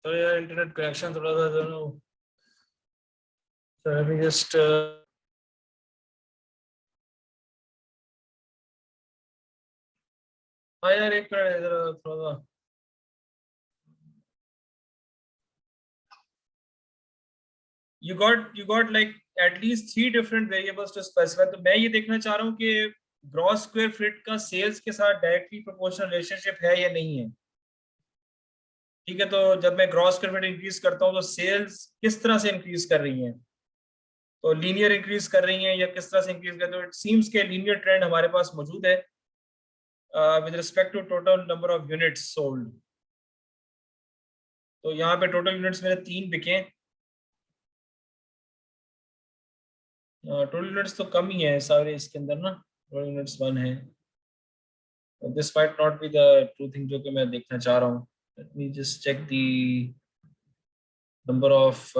तो यार इंटरनेट कनेक्शन थोड़ा सा दोनों, so let me just हाँ यार एक मिनट इधर थोड़ा सा। you got like at least 3 different variables to specify। तो मैं ये देखना चाह रहा हूँ कि ग्रॉस स्क्वायर फीट का सेल्स के साथ डायरेक्टली प्रोपोर्शनल रिलेशनशिप है या नहीं है। ठीक है, तो जब मैं ग्रॉस स्क्वायर फीट इंक्रीज करता हूँ तो सेल्स किस तरह से इंक्रीज कर रही हैं, तो लीनियर इंक्रीज कर रही हैं या किस तरह से इंक्रीज कर, तो इट सीम्स के लीनियर ट्रेंड हमारे पास मौजूद है with respect to total number of units sold. तो यहाँ पे टोटल यूनिट्स मेरे 3 बिके। टोटल यूनिट्स तो कम ही है सारे इसके अंदर ना, टोटल यूनिट्स 1 है। This might not be the true thing जो कि मैं देखना चाह रहा हूँ। Let me just check the number of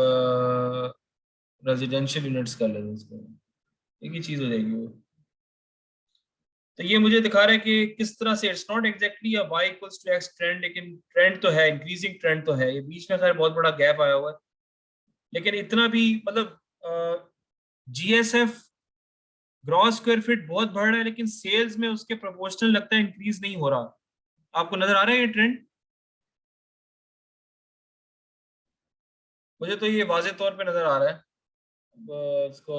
residential units कर लेते हैं इसको, एक ही चीज हो जाएगी वो। तो ये मुझे दिखा रहा है कि किस तरह से it's not exactly a y equals to x trend, लेकिन ट्रेंड तो है, इंक्रीजिंग ट्रेंड तो है। ये बीच में खैर बहुत बड़ा गैप आया हुआ है, लेकिन इतना भी मतलब जीएसएफ ग्रॉस स्क्वायर फीट बहुत बढ़ रहा है लेकिन सेल्स में उसके प्रोपोर्शनल लगता है इंक्रीज नहीं हो रहा। आपको नजर आ रहा है ये ट्रेंड? मुझे तो ये वाजे तौर पे नजर आ रहा है। इसको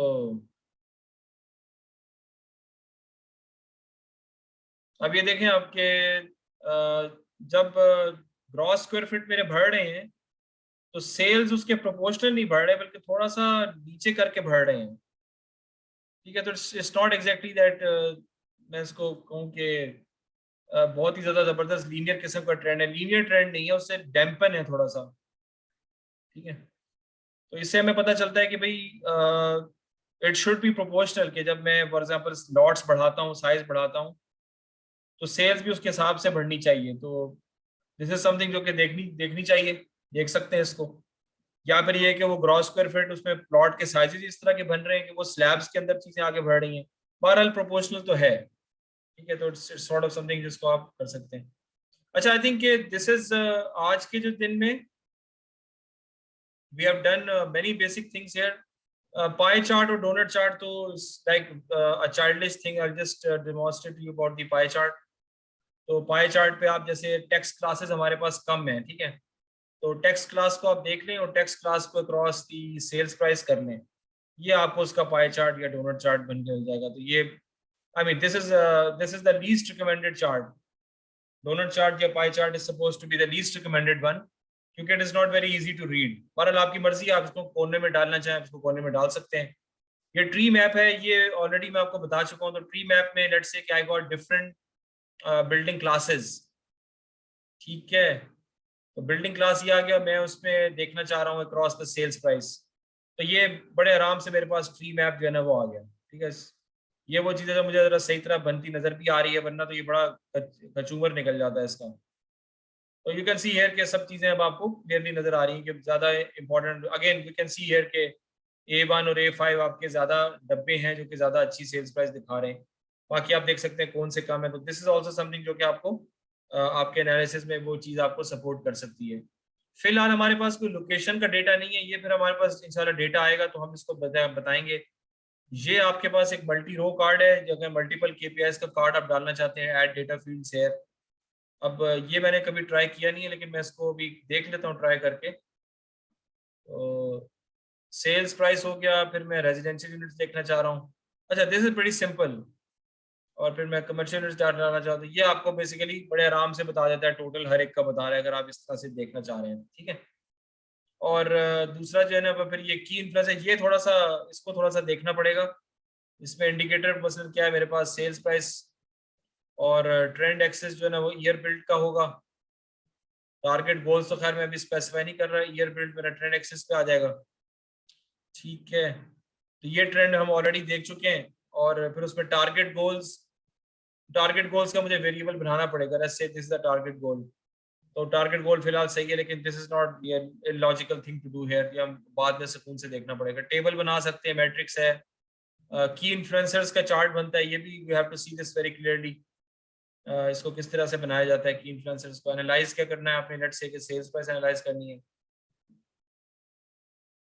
अब ये देखें आपके जब ग्रॉस स्क्वायर फीट मेरे बढ़ रहे हैं तो सेल्स उसके प्रोपोर्शनल नहीं बढ़ रहे बल्कि थोड़ा सा नीचे करके बढ़ रहे हैं। ठीक है, तो इट्स नॉट एग्जैक्टली दैट मैं इसको कहूँ कि बहुत ही ज्यादा जबरदस्त लीनियर किस्म का ट्रेंड है। लीनियर ट्रेंड नहीं है, उससे डैम्पन है थोड़ा सा। ठीक है, तो इससे हमें पता चलता है कि भाई इट शुड बी प्रोपोर्शनल, कि जब मैं फॉर एग्जांपल लॉट्स बढ़ाता हूँ, साइज बढ़ाता हूँ, तो सेल्स भी उसके हिसाब से बढ़नी चाहिए। तो दिस इज समथिंग जो कि देखनी देखनी चाहिए, देख सकते हैं इसको। या फिर ये है कि वो ग्रॉस स्क्वायर फीट उसमें प्लॉट के साइजेस इस तरह के बन रहे हैं कि वो स्लैब्स के अंदर चीजें आगे बढ़ रही हैं। बहरहाल प्रोपोर्शनल तो है। ठीक है, तो इट्स सॉर्ट ऑफ समथिंग जिसको आप कर सकते हैं। अच्छा, आई थिंक दिस इज आज के जो दिन में we have done many basic things here. Pie chart और donut chart तो like a childish thing. I'll just demonstrate to you about the pie chart. तो pie chart पे आप जैसे text classes हमारे पास कम है, ठीक है, तो text class को आप देख लें और text class को across the sales price कर लें, ये आपको उसका pie chart या donut chart बन के मिल जाएगा। तो ये I mean this is the least recommended chart. Donut chart या pie chart is supposed to be the least recommended one क्योंकि it is not very easy to read। बहरहाल आपकी मर्जी, आप इसको कोने में डालना चाहें इसको कोने में डाल सकते हैं। ये ट्री मैप है, ये ऑलरेडी मैं आपको बता चुका हूँ। तो ट्री मैप में let's say I got different building classes, ठीक है, तो बिल्डिंग क्लास ये आ गया, मैं उसमें देखना चाह रहा हूँ अक्रॉस द सेल्स प्राइस, तो ये बड़े आराम से मेरे पास ट्री मैप जो है ना वो आ गया, ठीक है। ये वो चीज़ें जो मुझे ज़रा सही तरह बनती नज़र भी आ रही है, वरना तो ये बड़ा कचूमर निकल जाता है इसका। तो यू कैन सी हेयर के सब चीज़ें अब आपको क्लियरली नज़र आ रही हैं कि ज़्यादा important. Again you can see here के A1 और A5 आपके ज़्यादा डब्बे हैं जो कि ज़्यादा अच्छी सेल्स प्राइस दिखा रहे हैं, बाकी आप देख सकते हैं कौन से कम है। तो दिस इज ऑल्सो समथिंग जो कि आपको आपके एनालिसिस में वो चीज़ आपको सपोर्ट कर सकती है। फिलहाल हमारे पास कोई लोकेशन का डेटा नहीं है, ये फिर हमारे पास इंशाल्लाह डेटा आएगा तो हम इसको बताएंगे। ये आपके पास एक मल्टी रो कार्ड है, जो कि मल्टीपल KPIs का कार्ड आप डालना चाहते हैं, ऐड डेटा फील्ड्स है। अब ये मैंने कभी ट्राई किया नहीं है, लेकिन मैं इसको अभी देख लेता हूँ ट्राई करके। तो सेल्स प्राइस हो गया, फिर मैं रेजिडेंशियल यूनिट्स देखना चाह रहा हूँ। अच्छा, दिस इज प्रीटी सिंपल। और फिर मैं कमर्शियल यूनिट्स डालना चाहता हूँ। ये आपको बेसिकली बड़े आराम से बता देता है, टोटल हर एक का बता रहा है, अगर आप इस तरह से देखना चाह रहे हैं, ठीक है। और दूसरा जो है ना फिर ये की इन्फ्लुएंस है, ये थोड़ा सा इसको थोड़ा सा देखना पड़ेगा। इसमें इंडिकेटर मसलन क्या है मेरे पास, सेल्स प्राइस और ट्रेंड एक्सेस जो है ना वो ईयर बिल्ड का होगा। टारगेट गोल्स तो खैर मैं अभी स्पेसिफाई नहीं कर रहा, ईयर बिल्ड मेरा ट्रेंड एक्सेस पे आ जाएगा, ठीक है। तो ये ट्रेंड हम ऑलरेडी देख चुके हैं। और फिर उसमें टारगेट गोल्स का मुझे वेरिएबल बनाना पड़ेगा। Let's say this is the target goal. तो टारगेट गोल फिलहाल सही है, लेकिन this is not logical thing to do here, ये हम बाद में सुकून से देखना पड़ेगा। टेबल बना सकते हैं, मैट्रिक्स है, की इन्फ्लुएंसर्स का चार्ट बनता है, ये भी you have to see this very clearly. इसको किस तरह से बनाया जाता है, की इन्फ्लुएंसर्स को एनालाइज क्या करना है आपने, लेट्स से कि सेल्स प्राइस एनालाइज करनी है।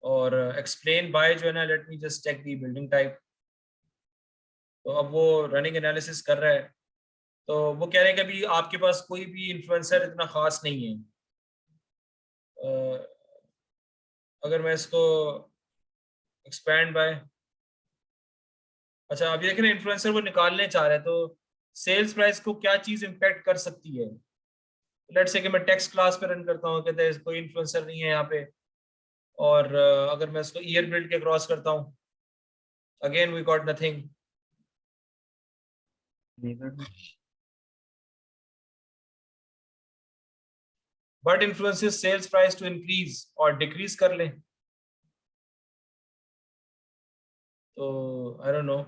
और एक्सप्लेन बाय जो है ना, let me just check the building type. तो अब वो रनिंग एनालिसिस कर रहा है, तो वो कह रहे हैं कि अभी आपके पास कोई भी इन्फ्लुएंसर इतना खास नहीं है। अगर मैं इसको एक्सपैंड बाय, अच्छा अभी देख रहे हैं इन्फ्लुएंसर वो निकालने चाह रहे हैं, तो सेल्स प्राइस को क्या चीज इम्पैक्ट कर सकती है। लेट्स से कि मैं टेक्स्ट क्लास पे रन करता हूँ, कहते हैं कोई इन्फ्लुएंसर नहीं है यहाँ पे। और अगर मैं इसको ईयर बिल्ड के क्रॉस करता हूँ, again we got nothing. But influences sales price to increase और डिक्रीज कर लें, तो आई डोंट नो।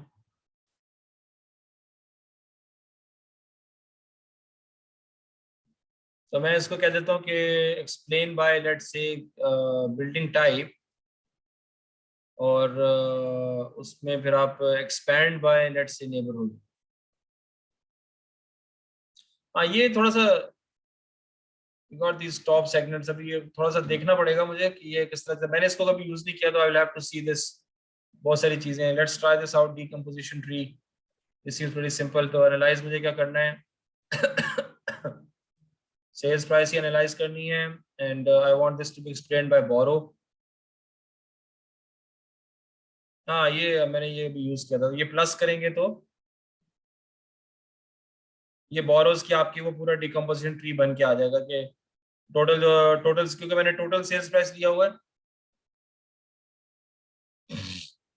तो मैं इसको कह देता हूँ कि explain by let's say building type, और उसमें फिर आप expand by let's say neighbourhood. हाँ, ये थोड़ा सा गॉट दीस टॉप सेगमेंट्स, अभी ये थोड़ा सा देखना पड़ेगा मुझे कि ये किस तरह से, मैंने इसको कभी यूज नहीं किया, तो I will have to see this. बहुत सारी चीजें हैं, let's try this out, decomposition tree, this is very simple. तो एनालाइज मुझे क्या करना है, सेल्स प्राइस ही एनालाइज करनी है, and I want this to be explained by borough. हाँ, ये मैंने ये भी यूज किया था। ये प्लस करेंगे तो ये बोरोज की आपकी वो पूरा डिकम्पोजिशन ट्री बन के आ जाएगा कि टोटल्स, क्योंकि मैंने टोटल सेल्स प्राइस लिया हुआ है,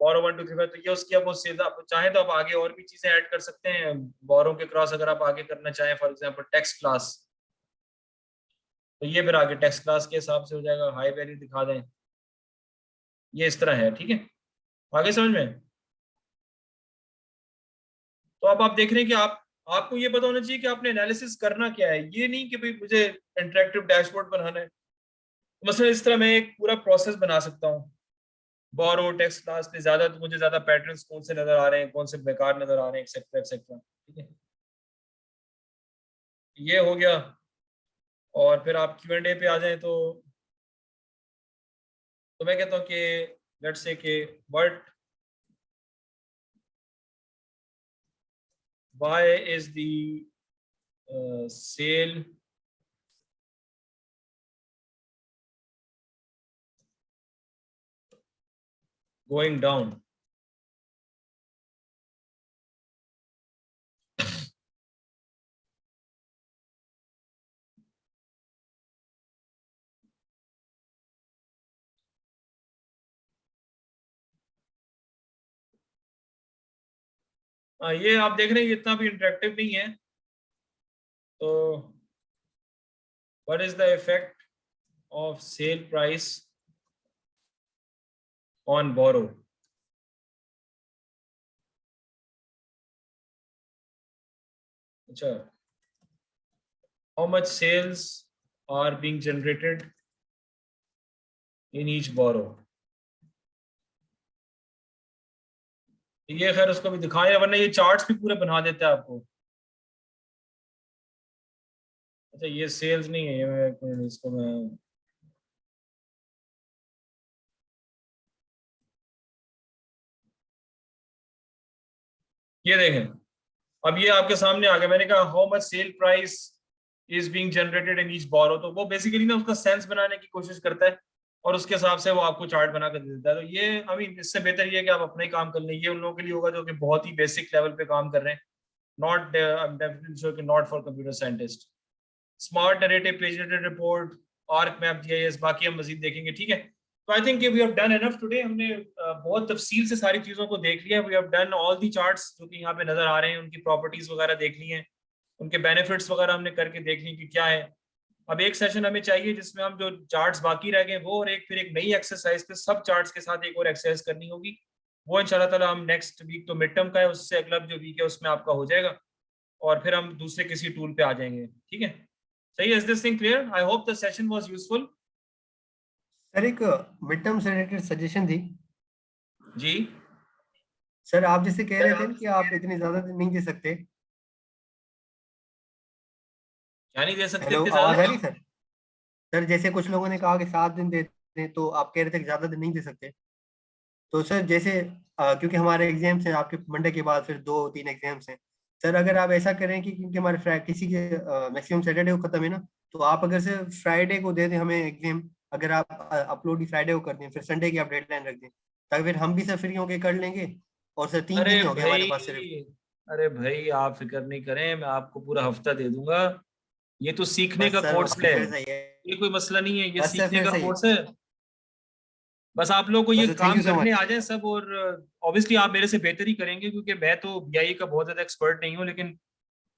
बोरो 1 2 3 5, तो ये उसकी अब वो सेल्स, आप चाहें तो आप आगे और भी चीजें ऐड कर सकते हैं बोरो के क्रॉस, अगर आप आगे करना चाहें, फॉर एग्जांपल टेक्स्ट क्लास, तो ये फिर आगे टेक्स्ट क्लास के हिसाब से हो जाएगा, हाई वैल्यू दिखा दें, ये इस तरह है, ठीक है, आगे समझ में। तो अब आप देख रहे हैं कि आपको ये पता होना चाहिए कि आपने एनालिसिस करना क्या है, ये नहीं कि भाई मुझे इंटरेक्टिव डैशबोर्ड बनाना है। मसलन इस तरह मैं एक पूरा प्रोसेस बना सकता हूँ, बोरो टेक्स्ट क्लास पे ज्यादा, तो मुझे ज्यादा पैटर्न्स कौन से नजर आ रहे हैं, कौन से बेकार नजर आ रहे हैं, एक्सेट्रा एक्सेट्रा, ठीक है, ये हो गया। और फिर आप Q&A पे आ जाएं, तो मैं कहता हूँ कि let's say कि why is the sale going down? ये आप देख रहे हैं इतना भी इंटरेक्टिव नहीं है, तो what is the effect of sale price on borrow? अच्छा, how much sales are being generated in each borrow? ये खैर उसको भी दिखाएं, वरना ये चार्ट्स भी पूरे बना देता है आपको। अच्छा ये सेल्स नहीं है, ये इसको मैं ये देखें, अब ये आपके सामने आ गया। मैंने कहा how much sale price is being generated in each borough, तो वो बेसिकली ना उसका सेंस बनाने की कोशिश करता है और उसके हिसाब से वो आपको चार्ट बना कर दे देता है। तो ये आई मीन इससे बेहतर ये है कि आप अपना ही काम कर लें। ये उन लोगों के लिए होगा जो कि बहुत ही बेसिक लेवल पे काम कर रहे हैं, not not for computer scientist. Smart narrative, page report, arc map, GIS, बाकी हम मजीद देखेंगे, ठीक है। तो I think we have done enough today. हमने बहुत तफसील से सारी चीजों को देख लिया। We have done all the charts जो कि यहाँ पे नजर आ रहे हैं, उनकी प्रॉपर्टीज वगैरह देख ली हैं, उनके बेनिफिट्स वगैरह हमने करके देख ली कि क्या है। अब एक सेशन हमें चाहिए जिसमें हम जो चार्ट्स बाकी रह गए वो, और फिर एक नई एक्सरसाइज पे सब चार्ट्स के साथ एक और एक्सरसाइज करनी होगी। वो इंशाल्लाह ताला हम नेक्स्ट वीक, तो मिड टर्म का है, उससे अगला जो वीक है उसमें आपका हो जाएगा, और फिर हम दूसरे किसी टूल पे आ जाएंगे, ठीक है। सही है, is this thing clear? I hope the session was useful. Sir एक मिड टर्म से रिलेटेड सजेशन थी। जी सर आप जैसे कह रहे थे कि आप इतने ज्यादा दिन नहीं दे सकते। क्या नहीं दे सकते हेलो, इतने आवाज आ ज्यादा? रही सर? सर जैसे कुछ लोगों ने कहा कि 7 दिन देते हैं, तो आप कह रहे थे कि ज्यादा दिन नहीं दे सकते। तो सर जैसे क्योंकि हमारे एग्जाम्स हैं आपके मंडे के बाद, फिर 2-3 एग्जाम्स हैं। सर अगर आप ऐसा करें कि क्योंकि हमारे किसी के मैक्सिमम सैटरडे को खत्म है ना, तो आप अगर से फ्राइडे को दे दें हमें एग्जाम, अगर आप अपलोड ही फ्राइडे को कर दें, फिर संडे की आप डेडलाइन रख दें, ताकि फिर हम भी सर फ्री होके कर लेंगे। और सर 3 दिन अरे ही हो गए हमारे पास सिर्फ। भाई, अरे भाई आप फिक्र नहीं करें, मैं आपको पूरा हफ्ता दे दूंगा। ये तो सीखने का बस सर, कोर्स बस तो है, फिर सही है। ये कोई मसला नहीं है, ये बस सर सीखने फिर का सही है। कोर्स है। बस आप लोगों को ये बस थैंक काम यू सो करने आ मच। जाए सब, और ऑब्वियसली आप मेरे से बेहतर ही करेंगे, क्योंकि मैं तो बीआईए का बहुत ज्यादा एक्सपर्ट नहीं हूँ, लेकिन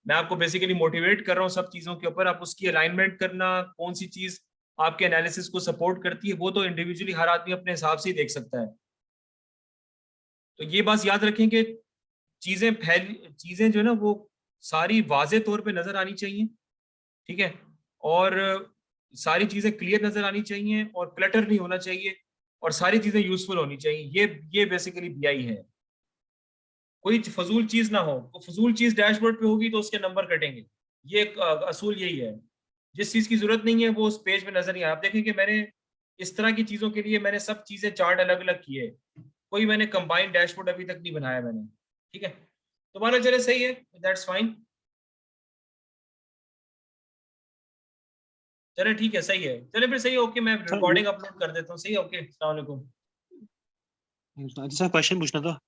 मैं आपको बेसिकली मोटिवेट कर रहा हूँ सब चीजों के ऊपर। आप उसकी अलाइनमेंट करना, कौन सी चीज आपके एनालिसिस को सपोर्ट करती है, वो तो इंडिविजुअली हर आदमी अपने हिसाब से ही देख सकता है। तो ये बात याद रखें कि चीजें जो है ना वो सारी वाजे तौर पे नजर आनी चाहिए, ठीक है, और सारी चीजें क्लियर नजर आनी चाहिए, और क्लटर नहीं होना चाहिए, और सारी चीजें यूजफुल होनी चाहिए। ये बेसिकली बीआई है। कोई फजूल चीज ना हो, तो फजूल चीज डैशबोर्ड पे होगी तो उसके नंबर कटेंगे। ये एक असूल यही है। जिस चीज की जरूरत नहीं है वो उस पेज पे नजर नहीं आया। आप देखें कि मैंने इस तरह की चीजों के लिए मैंने सब चीजें चार्ट अलग अलग किए, कोई मैंने कंबाइंड डैशबोर्ड अभी तक नहीं बनाया मैंने, ठीक है। तो माना चले सही है, दैट्स फाइन। चले ठीक है, सही है, चले फिर सही है, ओके। मैं सर रिकॉर्डिंग अपलोड कर देता हूँ, सही है, ओके। अस्सलाम वालेकुम। अच्छा क्वेश्चन पूछना था।